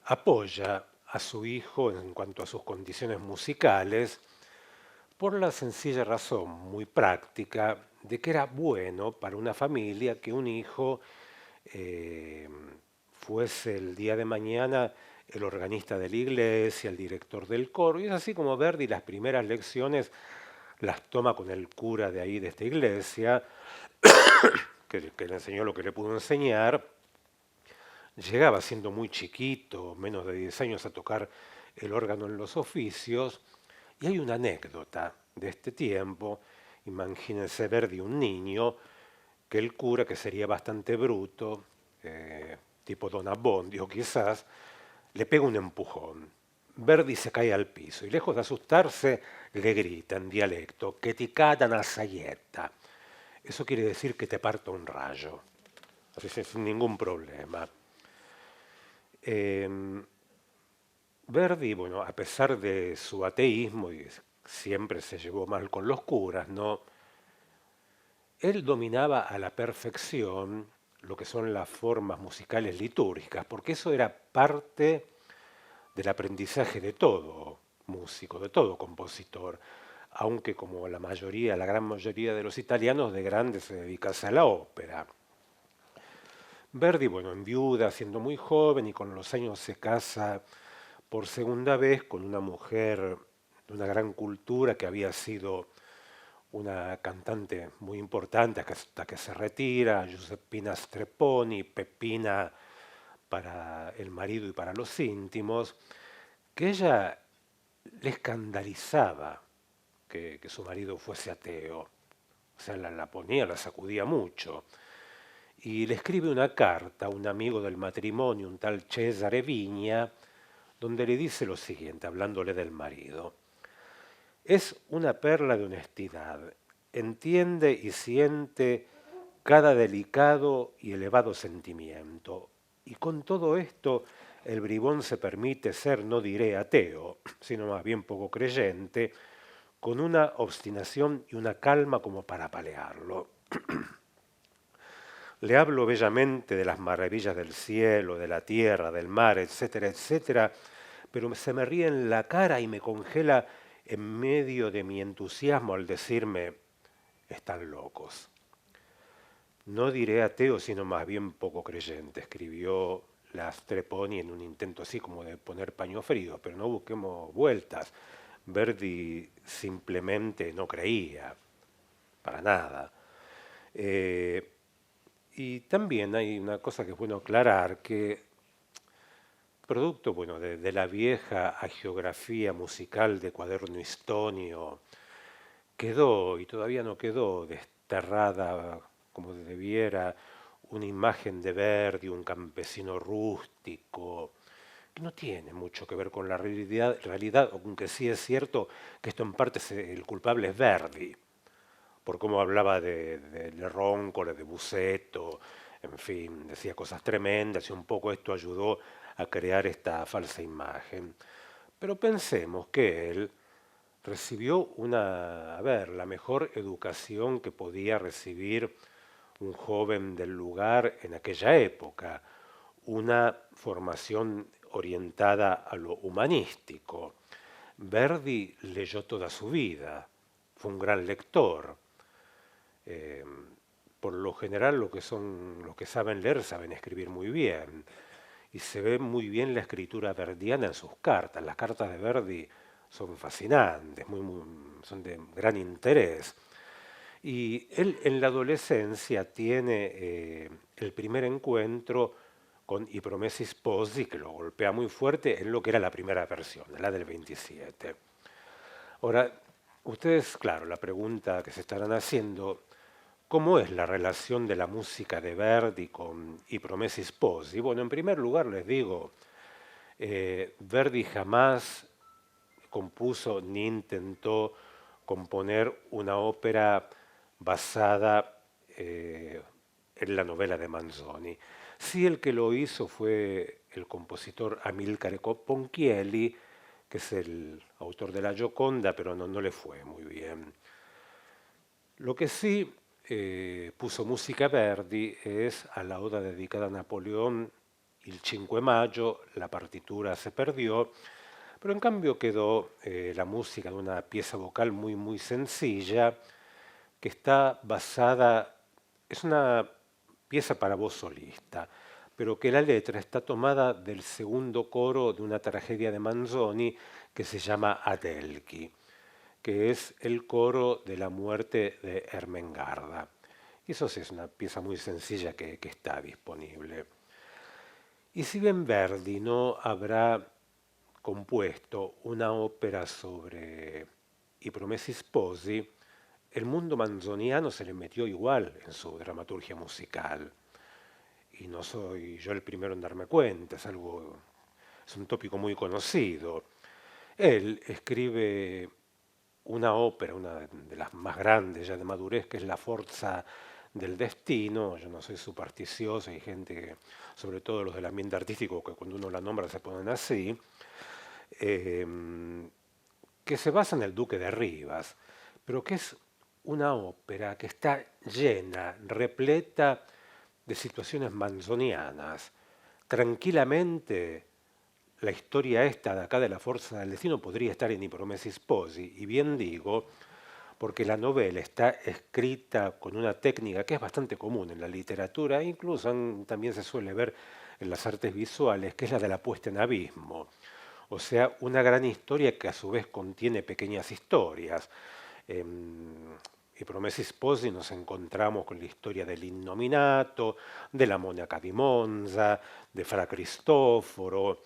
apoya a su hijo en cuanto a sus condiciones musicales por la sencilla razón muy práctica de que era bueno para una familia que un hijo fuese el día de mañana el organista de la iglesia, el director del coro, y es así como Verdi las primeras lecciones las toma con el cura de ahí, de esta iglesia, que le enseñó lo que le pudo enseñar. Llegaba siendo muy chiquito, menos de 10 años, a tocar el órgano en los oficios, y hay una anécdota de este tiempo. Imagínense Verdi, un niño, que el cura, que sería bastante bruto, tipo Don Abbondio quizás, le pega un empujón. Verdi se cae al piso y lejos de asustarse le grita en dialecto que ti cada una sayeta. Eso quiere decir que te parto un rayo. Así sin ningún problema. Verdi, bueno, a pesar de su ateísmo, y siempre se llevó mal con los curas, ¿no? Él dominaba a la perfección lo que son las formas musicales litúrgicas, porque eso era parte del aprendizaje de todo músico, de todo compositor, aunque como la mayoría, la gran mayoría de los italianos de grande se dedicase a la ópera. Verdi, bueno, enviuda, siendo muy joven y con los años se casa por segunda vez con una mujer de una gran cultura que había sido una cantante muy importante hasta que se retira, Giuseppina Strepponi, Peppina para el marido y para los íntimos, que ella le escandalizaba que su marido fuese ateo. O sea, la ponía, la sacudía mucho. Y le escribe una carta a un amigo del matrimonio, un tal Cesare Vigna, donde le dice lo siguiente, hablándole del marido. Es una perla de honestidad, entiende y siente cada delicado y elevado sentimiento. Y con todo esto, el bribón se permite ser, no diré ateo, sino más bien poco creyente, con una obstinación y una calma como para palearlo. Le hablo bellamente de las maravillas del cielo, de la tierra, del mar, etcétera, etcétera, pero se me ríe en la cara y me congela en medio de mi entusiasmo al decirme, están locos. No diré ateo, sino más bien poco creyente, escribió la Strepponi en un intento así como de poner paño frío, pero no busquemos vueltas. Verdi simplemente no creía, para nada. Y también hay una cosa que es bueno aclarar, que producto bueno, de la vieja hagiografía musical de Cuaderno Histonio, quedó, y todavía no quedó, desterrada como debiera, una imagen de Verdi, un campesino rústico, que no tiene mucho que ver con la realidad, aunque sí es cierto que esto en parte el culpable es Verdi, por cómo hablaba de Róncole, de Buceto, en fin, decía cosas tremendas y un poco esto ayudó a crear esta falsa imagen. Pero pensemos que él recibió la mejor educación que podía recibir un joven del lugar en aquella época, una formación orientada a lo humanístico. Verdi leyó toda su vida, fue un gran lector. Eh, por lo general los que saben leer saben escribir muy bien y se ve muy bien la escritura verdiana en sus cartas. Las cartas de Verdi son fascinantes, son de gran interés. Y él en la adolescencia tiene el primer encuentro con I Promessi Sposi, que lo golpea muy fuerte en lo que era la primera versión, la del 27. Ahora, ustedes, claro, la pregunta que se estarán haciendo, ¿cómo es la relación de la música de Verdi con I Promessi Sposi? Bueno, en primer lugar les digo, Verdi jamás compuso ni intentó componer una ópera basada en la novela de Manzoni. Sí, el que lo hizo fue el compositor Amilcare Ponchielli, que es el autor de la Gioconda, pero no le fue muy bien. Lo que sí puso música Verdi es a la oda dedicada a Napoleón, il 5 Maggio, la partitura se perdió, pero en cambio quedó la música de una pieza vocal muy sencilla que está basada, es una pieza para voz solista, pero que la letra está tomada del segundo coro de una tragedia de Manzoni que se llama Adelchi, que es el coro de la muerte de Ermengarda. Y eso sí es una pieza muy sencilla que está disponible. Y si bien Verdi no habrá compuesto una ópera sobre I Promessi Sposi, el mundo manzoniano se le metió igual en su dramaturgia musical. Y no soy yo el primero en darme cuenta, es un tópico muy conocido. Él escribe una ópera, una de las más grandes ya de madurez, que es La Forza del Destino. Yo no soy supersticioso, hay gente que, sobre todo los del ambiente artístico, que cuando uno la nombra se ponen así, que se basa en el Duque de Rivas, pero que es una ópera que está llena, repleta de situaciones manzonianas. Tranquilamente la historia esta de acá de La Forza del Destino podría estar en I Promessi Sposi, y bien digo, porque la novela está escrita con una técnica que es bastante común en la literatura, incluso también se suele ver en las artes visuales, que es la de la puesta en abismo. O sea, una gran historia que a su vez contiene pequeñas historias. I Promessi Sposi nos encontramos con la historia del Innominato, de la Monaca di Monza, de Fra Cristoforo,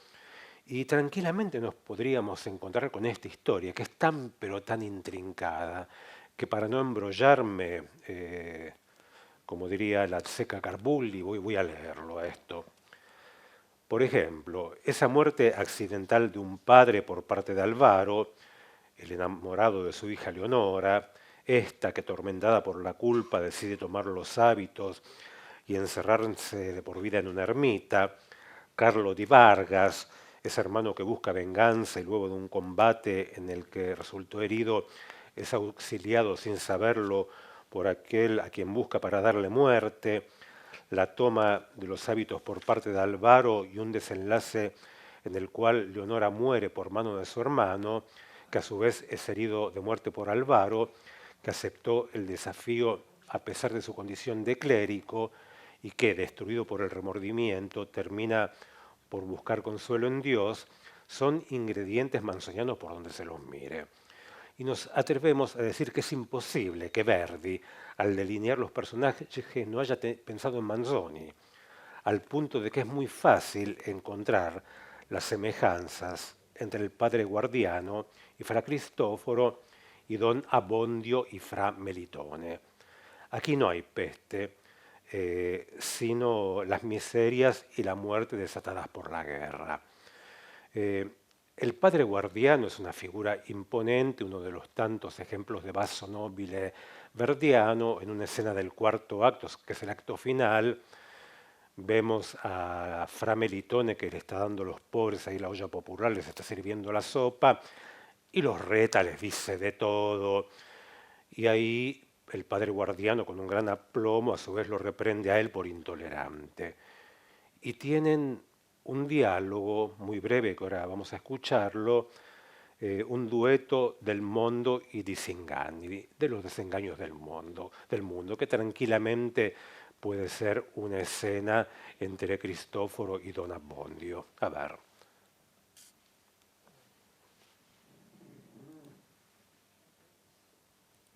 y tranquilamente nos podríamos encontrar con esta historia que es tan pero tan intrincada que, para no embrollarme, como diría la Zecca Carbulli, voy a leerlo a esto. Por ejemplo, esa muerte accidental de un padre por parte de Alvaro, el enamorado de su hija Leonora, esta que, atormentada por la culpa, decide tomar los hábitos y encerrarse de por vida en una ermita. Carlo di Vargas, ese hermano que busca venganza y luego de un combate en el que resultó herido es auxiliado sin saberlo por aquel a quien busca para darle muerte. La toma de los hábitos por parte de Alvaro y un desenlace en el cual Leonora muere por mano de su hermano, que a su vez es herido de muerte por Alvaro, que aceptó el desafío a pesar de su condición de clérigo y que, destruido por el remordimiento, termina por buscar consuelo en Dios, son ingredientes manzonianos por donde se los mire. Y nos atrevemos a decir que es imposible que Verdi, al delinear los personajes, no haya pensado en Manzoni, al punto de que es muy fácil encontrar las semejanzas entre el padre Guardiano y Fra Cristoforo y don Abbondio y Fra Melitone. Aquí no hay peste, sino las miserias y la muerte desatadas por la guerra. El padre Guardiano es una figura imponente, uno de los tantos ejemplos de vaso nobile verdiano. En una escena del cuarto acto, que es el acto final, vemos a Fra Melitone que le está dando a los pobres ahí la olla popular, les está sirviendo la sopa y los reta, les dice de todo. Y ahí el padre Guardiano, con un gran aplomo, a su vez lo reprende a él por intolerante. Y tienen un diálogo muy breve, que ahora vamos a escucharlo, un dueto del mondo y disinganni, de los desengaños del mundo, que tranquilamente puede ser una escena entre Cristoforo y don Abbondio. A ver.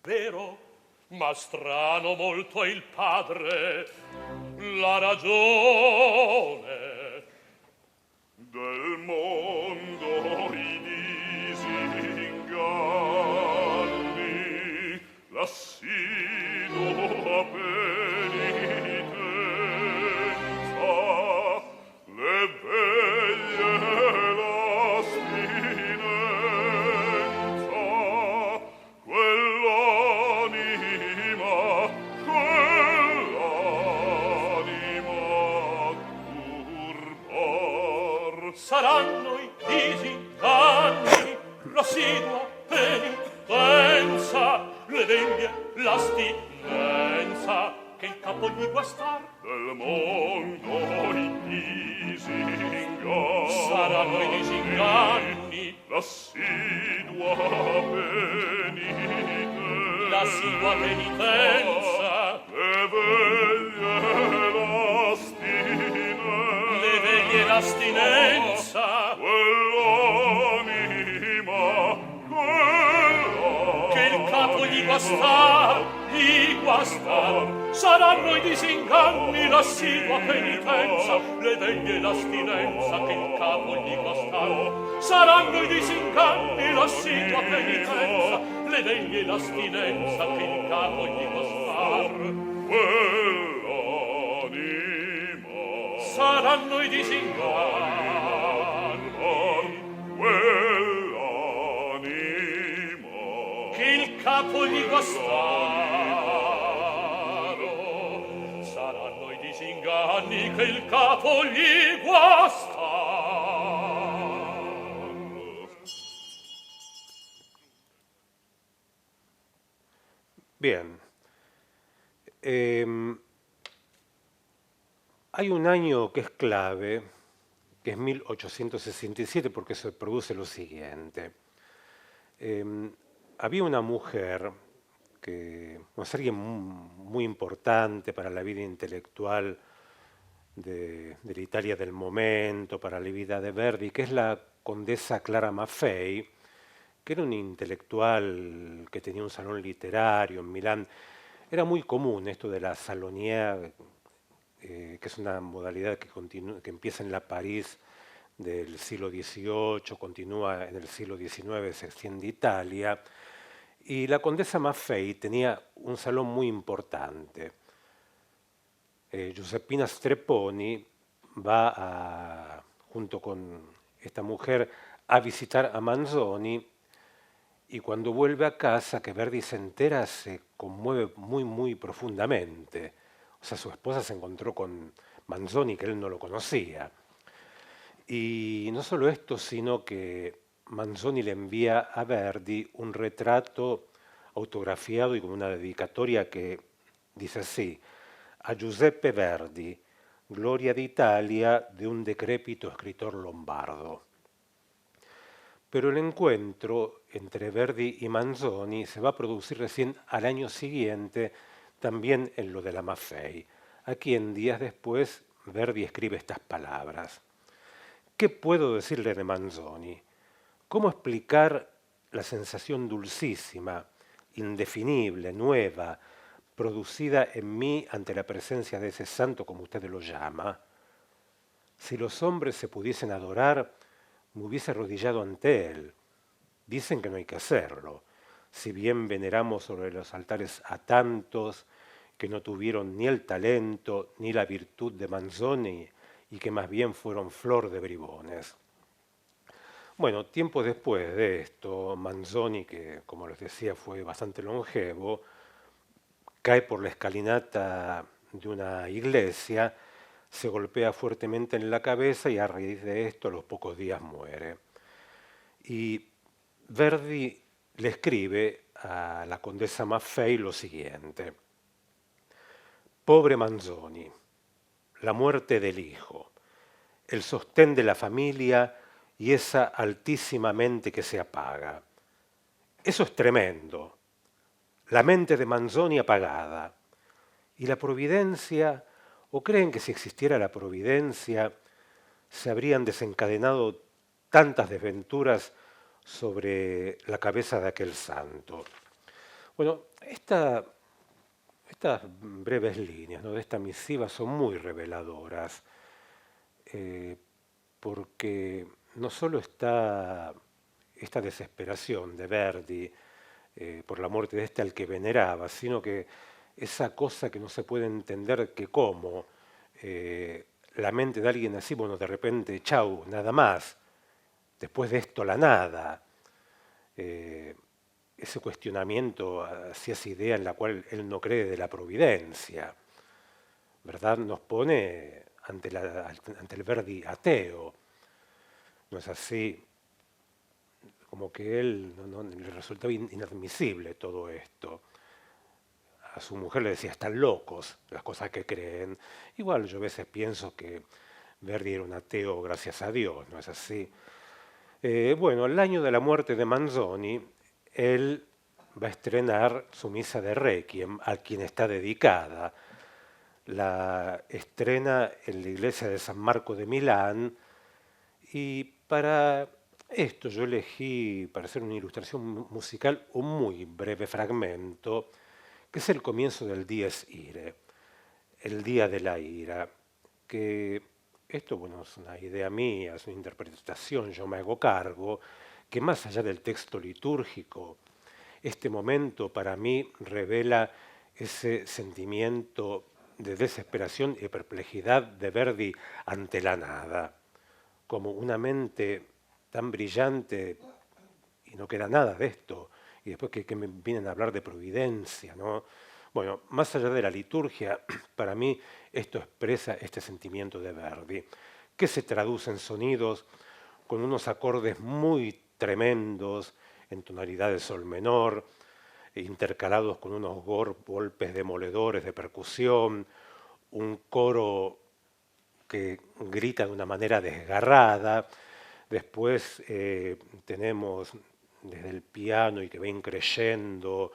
Vero, ma strano molto è il padre, la ragione del mondo, i disinganni, l'assidua penitenza, le veglie e l'astinenza, quell'anima turbar. Saranno i disinganni, l'assidua penitenza, le veglie, l'astinenza, che il capo gli guastar del mondo i disinganni. Saranno i disinganni, l'assidua penitenza, le veglie, l'astinenza, l'astinenza, quell'anima, che il capo gli guastar, saranno i disinganni, l'assidua penitenza, le deglie l'astinenza, che il capo gli guastar, saranno i disinganni, l'assidua penitenza, le deglie l'astinenza, che il capo gli guastar. quell'anima, Saranno i disinganni, quell'anima, che il capo gli guastaro. Saranno i disinganni, che il capo gli guastaro. Bien. Hay un año que es clave, que es 1867, porque se produce lo siguiente. Había una mujer, que es alguien muy importante para la vida intelectual de la Italia del momento, para la vida de Verdi, que es la condesa Clara Maffei, que era un intelectual que tenía un salón literario en Milán. Era muy común esto de la salonière, que es una modalidad que empieza en la París del siglo XVIII, continúa en el siglo XIX, se extiende a Italia. Y la condesa Maffei tenía un salón muy importante. Giuseppina Strepponi va, junto con esta mujer, a visitar a Manzoni, y cuando vuelve a casa, que Verdi se entera, se conmueve muy, muy profundamente. O sea, su esposa se encontró con Manzoni, que él no lo conocía. Y no solo esto, sino que Manzoni le envía a Verdi un retrato autografiado y con una dedicatoria que dice así: a Giuseppe Verdi, gloria d'Italia de un decrépito escritor lombardo. Pero el encuentro entre Verdi y Manzoni se va a producir recién al año siguiente, también en lo de la Maffei, a quien días después Verdi escribe estas palabras: ¿qué puedo decirle de Manzoni? ¿Cómo explicar la sensación dulcísima, indefinible, nueva, producida en mí ante la presencia de ese santo, como usted lo llama? Si los hombres se pudiesen adorar, me hubiese arrodillado ante él. Dicen que no hay que hacerlo. Si bien veneramos sobre los altares a tantos que no tuvieron ni el talento ni la virtud de Manzoni y que más bien fueron flor de bribones. Bueno, tiempo después de esto, Manzoni, que como les decía fue bastante longevo, cae por la escalinata de una iglesia, se golpea fuertemente en la cabeza y a raíz de esto a los pocos días muere. Y Verdi le escribe a la condesa Maffei lo siguiente: pobre Manzoni, la muerte del hijo, el sostén de la familia y esa altísima mente que se apaga. Eso es tremendo. La mente de Manzoni apagada. Y la providencia, ¿o creen que si existiera la providencia se habrían desencadenado tantas desventuras sobre la cabeza de aquel santo? Bueno, estas breves líneas, ¿no?, de esta misiva son muy reveladoras, porque no solo está esta desesperación de Verdi por la muerte de este al que veneraba, sino que esa cosa que no se puede entender, que cómo la mente de alguien así, bueno, de repente, chau, nada más, después de esto la nada, ese cuestionamiento hacia esa idea en la cual él no cree de la providencia, ¿verdad? Nos pone ante el Verdi ateo. No es así, como que él no le resultaba inadmisible todo esto. A su mujer le decía, están locos las cosas que creen. Igual yo a veces pienso que Verdi era un ateo gracias a Dios, ¿no es así? Bueno, el año de la muerte de Manzoni, él va a estrenar su misa de Requiem, a quien está dedicada. La estrena en la iglesia de San Marco de Milán, Y para esto yo elegí, para hacer una ilustración musical, un muy breve fragmento, que es el comienzo del Dies Irae, el Día de la Ira, que esto, bueno, es una idea mía, es una interpretación, yo me hago cargo, que más allá del texto litúrgico, este momento para mí revela ese sentimiento de desesperación y perplejidad de Verdi ante la nada, como una mente tan brillante y no queda nada de esto, y después que me vienen a hablar de providencia, ¿no? Bueno, más allá de la liturgia, para mí esto expresa este sentimiento de Verdi, que se traduce en sonidos con unos acordes muy tremendos, en tonalidad de sol menor, intercalados con unos golpes demoledores de percusión, un coro que grita de una manera desgarrada. Después tenemos desde el piano y que va increyendo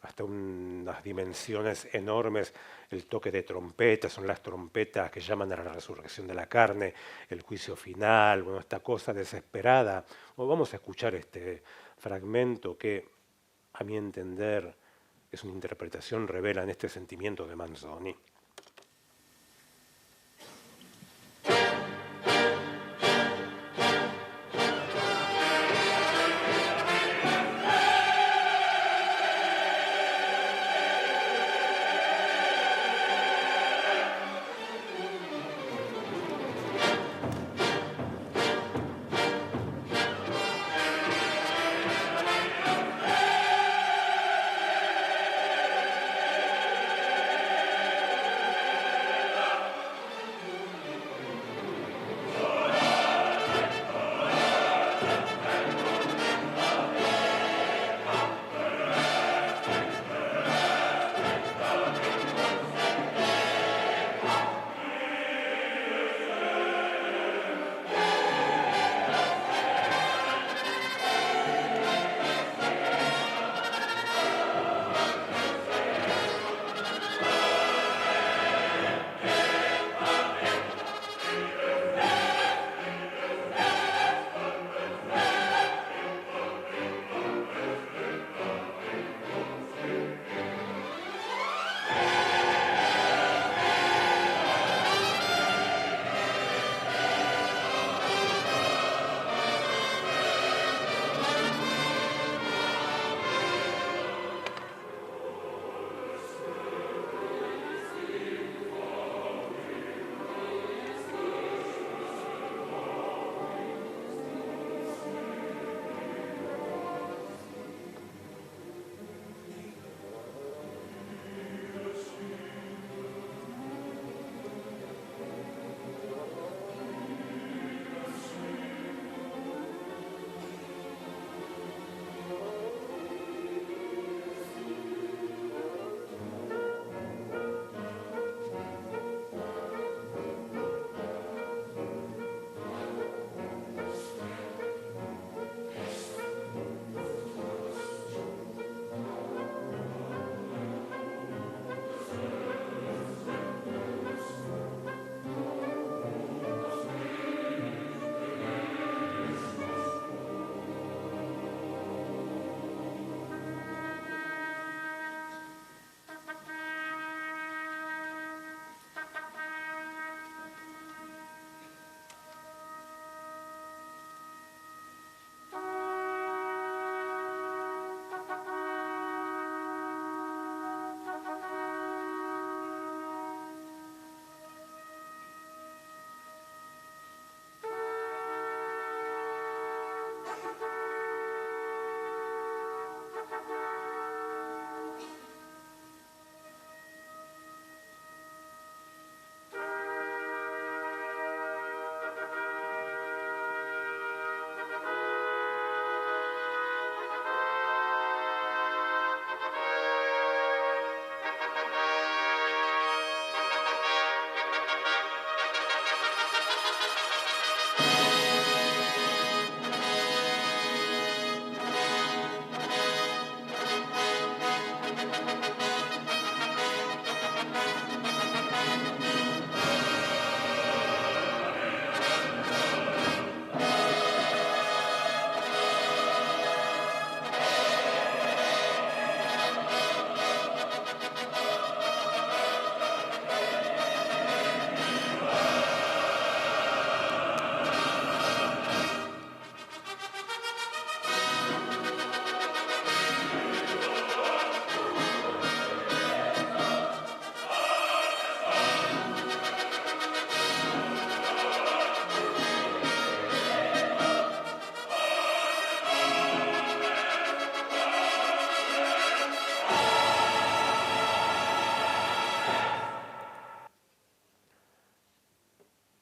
hasta unas dimensiones enormes, el toque de trompeta, son las trompetas que llaman a la resurrección de la carne, el juicio final, bueno, esta cosa desesperada. Bueno, vamos a escuchar este fragmento que, a mi entender, es una interpretación, revela en este sentimiento de Manzoni.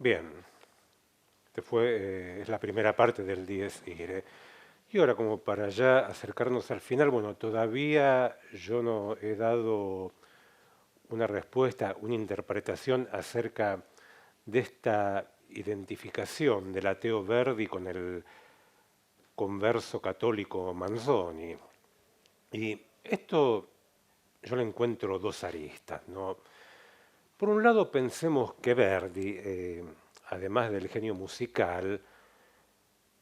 Bien, es la primera parte del Dies Irae. Y ahora, como para ya acercarnos al final, bueno, todavía yo no he dado una respuesta, una interpretación acerca de esta identificación del ateo Verdi con el converso católico Manzoni. Y esto yo le encuentro dos aristas, ¿no? Por un lado, pensemos que Verdi, además del genio musical,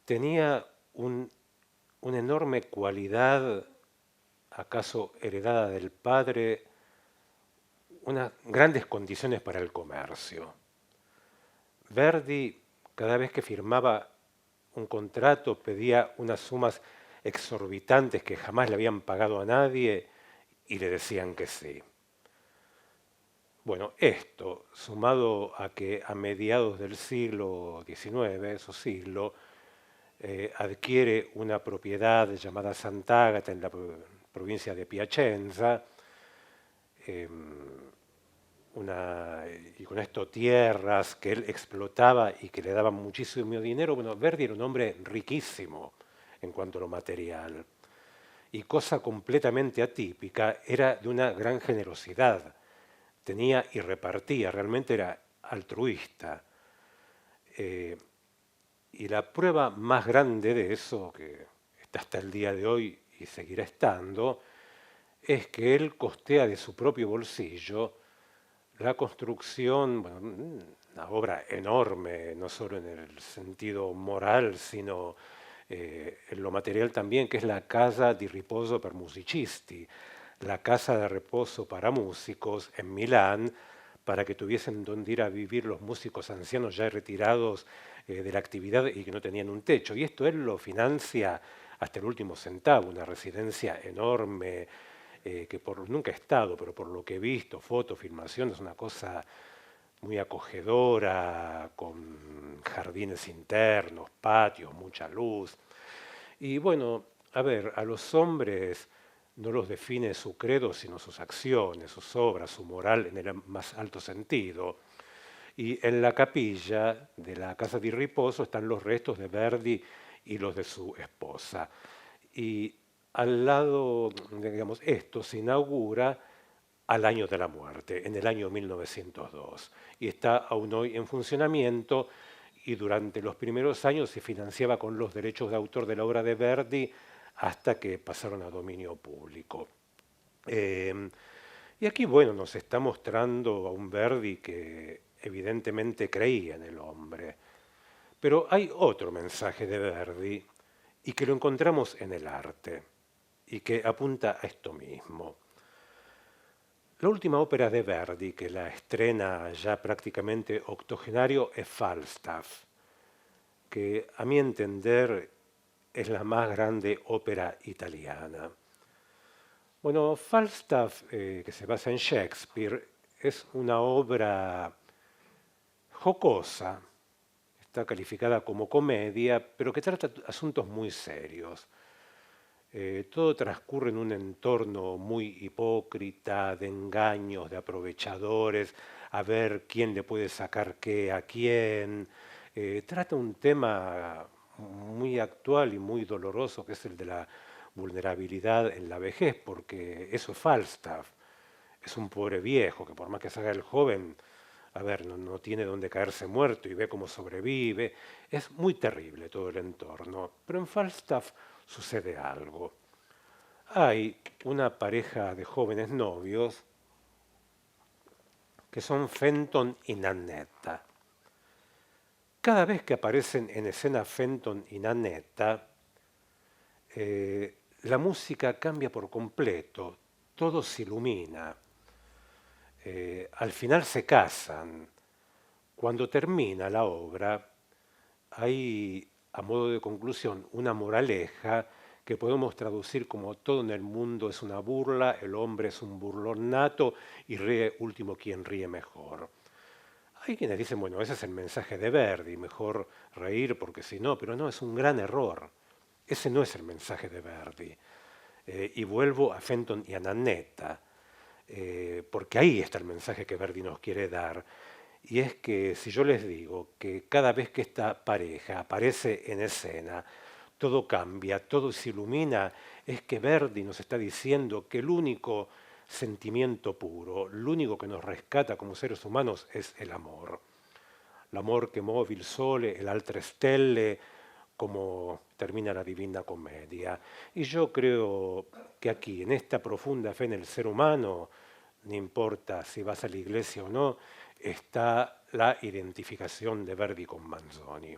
tenía una enorme cualidad, acaso heredada del padre, unas grandes condiciones para el comercio. Verdi, cada vez que firmaba un contrato, pedía unas sumas exorbitantes que jamás le habían pagado a nadie y le decían que sí. Bueno, esto, sumado a que a mediados del siglo XIX, su siglo, adquiere una propiedad llamada Sant'Agata en la provincia de Piacenza, y con esto tierras que él explotaba y que le daban muchísimo dinero. Bueno, Verdi era un hombre riquísimo en cuanto a lo material. Y cosa completamente atípica, era de una gran generosidad. Tenía y repartía, realmente era altruista. Y la prueba más grande de eso, que está hasta el día de hoy y seguirá estando, es que él costea de su propio bolsillo la construcción, bueno, una obra enorme, no solo en el sentido moral, sino en lo material también, que es la Casa di Riposo per Musicisti, la casa de reposo para músicos en Milán, para que tuviesen donde ir a vivir los músicos ancianos ya retirados de la actividad y que no tenían un techo. Y esto él lo financia hasta el último centavo, una residencia enorme, que nunca he estado, pero por lo que he visto, fotos, filmaciones, una cosa muy acogedora, con jardines internos, patios, mucha luz. Y bueno, a ver, a los hombres no los define su credo, sino sus acciones, sus obras, su moral en el más alto sentido. Y en la capilla de la Casa di Riposo están los restos de Verdi y los de su esposa. Y al lado, digamos, esto se inaugura al año de la muerte, en el año 1902, y está aún hoy en funcionamiento, y durante los primeros años se financiaba con los derechos de autor de la obra de Verdi hasta que pasaron a dominio público. Y aquí, bueno, nos está mostrando a un Verdi que evidentemente creía en el hombre, pero hay otro mensaje de Verdi y que lo encontramos en el arte y que apunta a esto mismo. La última ópera de Verdi, que la estrena ya prácticamente octogenario, es Falstaff, que a mi entender es la más grande ópera italiana. Bueno, Falstaff, que se basa en Shakespeare, es una obra jocosa, está calificada como comedia, pero que trata asuntos muy serios. Todo transcurre en un entorno muy hipócrita, de engaños, de aprovechadores, a ver quién le puede sacar qué a quién. Trata un tema muy actual y muy doloroso, que es el de la vulnerabilidad en la vejez, porque eso es Falstaff. Es un pobre viejo que por más que se haga el joven, a ver, no tiene dónde caerse muerto y ve cómo sobrevive. Es muy terrible todo el entorno. Pero en Falstaff sucede algo. Hay una pareja de jóvenes novios que son Fenton y Nannetta. Cada vez que aparecen en escena Fenton y Nannetta, la música cambia por completo, todo se ilumina. Al final se casan. Cuando termina la obra, hay, a modo de conclusión, una moraleja que podemos traducir como todo en el mundo es una burla, el hombre es un burlón nato y ríe último quien ríe mejor. Hay quienes dicen, bueno, ese es el mensaje de Verdi, mejor reír porque si no, pero no, es un gran error. Ese no es el mensaje de Verdi. Y vuelvo a Fenton y a Nannetta, porque ahí está el mensaje que Verdi nos quiere dar. y es que si yo les digo que cada vez que esta pareja aparece en escena, todo cambia, todo se ilumina, es que Verdi nos está diciendo que el único sentimiento puro, lo único que nos rescata como seres humanos es el amor. L'amor che muove il sole e le altre stelle, como termina la Divina Comedia. Y yo creo que aquí, en esta profunda fe en el ser humano, no importa si vas a la iglesia o no, está la identificación de Verdi con Manzoni.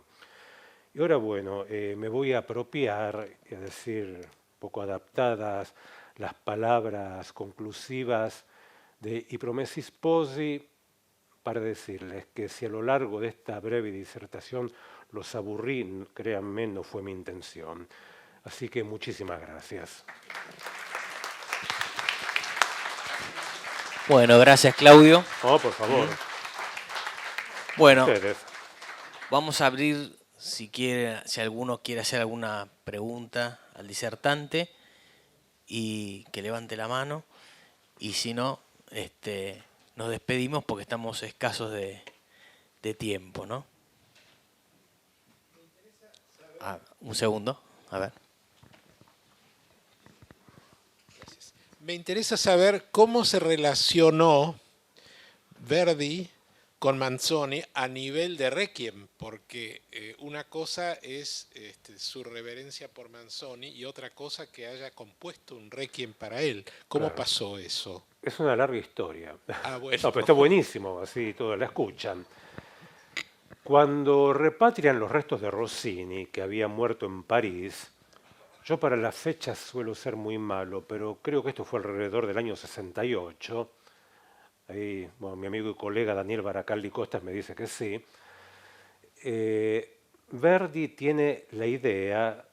Y ahora, bueno, me voy a apropiar, es decir, poco adaptadas, las palabras conclusivas de I Promessi Sposi para decirles que si a lo largo de esta breve disertación los aburrí, créanme, no fue mi intención. Así que muchísimas gracias. Bueno, gracias, Claudio. No, por favor. Bueno, Ustedes. vamos a abrir, si alguno quiere hacer alguna pregunta al disertante, y que levante la mano. Y si no, nos despedimos porque estamos escasos de tiempo, ¿no? Un segundo, a ver. Me interesa saber cómo se relacionó Verdi con Manzoni a nivel de Requiem, porque una cosa es su reverencia por Manzoni y otra cosa que haya compuesto un Requiem para él. ¿Cómo Claro. pasó eso? Es una larga historia. Ah, bueno. No, pero está buenísimo, así todos la escuchan. Cuando repatrian los restos de Rossini, que había muerto en París, yo para las fechas suelo ser muy malo, pero creo que esto fue alrededor del año 68. Ahí, bueno, mi amigo y colega Daniel Baracaldi Costas me dice que sí. Verdi tiene la idea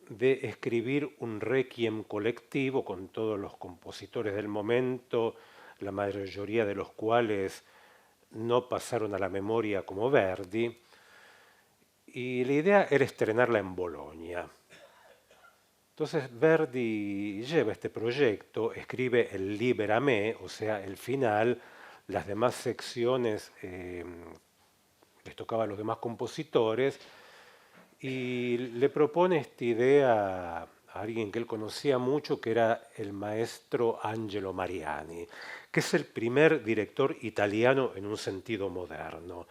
de escribir un requiem colectivo con todos los compositores del momento, la mayoría de los cuales no pasaron a la memoria como Verdi, y la idea era estrenarla en Bolonia. Entonces Verdi lleva este proyecto, escribe el Liber a me, o sea, el final, las demás secciones les tocaba a los demás compositores, y le propone esta idea a alguien que él conocía mucho, que era el maestro Angelo Mariani, que es el primer director italiano en un sentido moderno.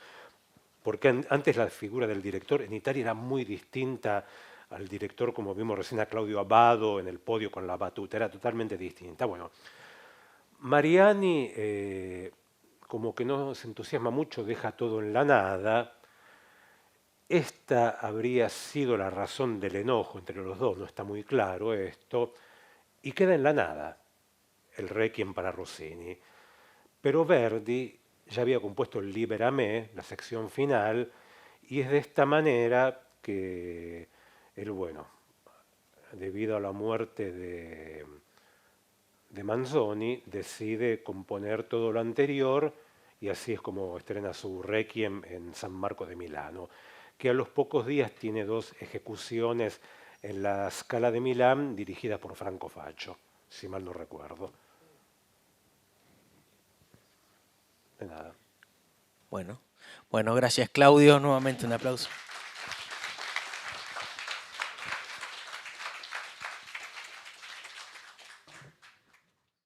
Porque antes la figura del director en Italia era muy distinta al director, como vimos recién a Claudio Abbado en el podio con la batuta, era totalmente distinta. Bueno, Mariani como que no se entusiasma mucho, deja todo en la nada. Esta habría sido la razón del enojo entre los dos, no está muy claro esto, y queda en la nada el Requiem para Rossini. Pero Verdi ya había compuesto el Liber a me, la sección final, y es de esta manera que él, bueno, debido a la muerte de Manzoni, decide componer todo lo anterior, y así es como estrena su Requiem en San Marco de Milano, que a los pocos días tiene 2 ejecuciones en la Scala de Milán dirigidas por Franco Faccio, si mal no recuerdo. De nada. Bueno, gracias, Claudio. Nuevamente un aplauso.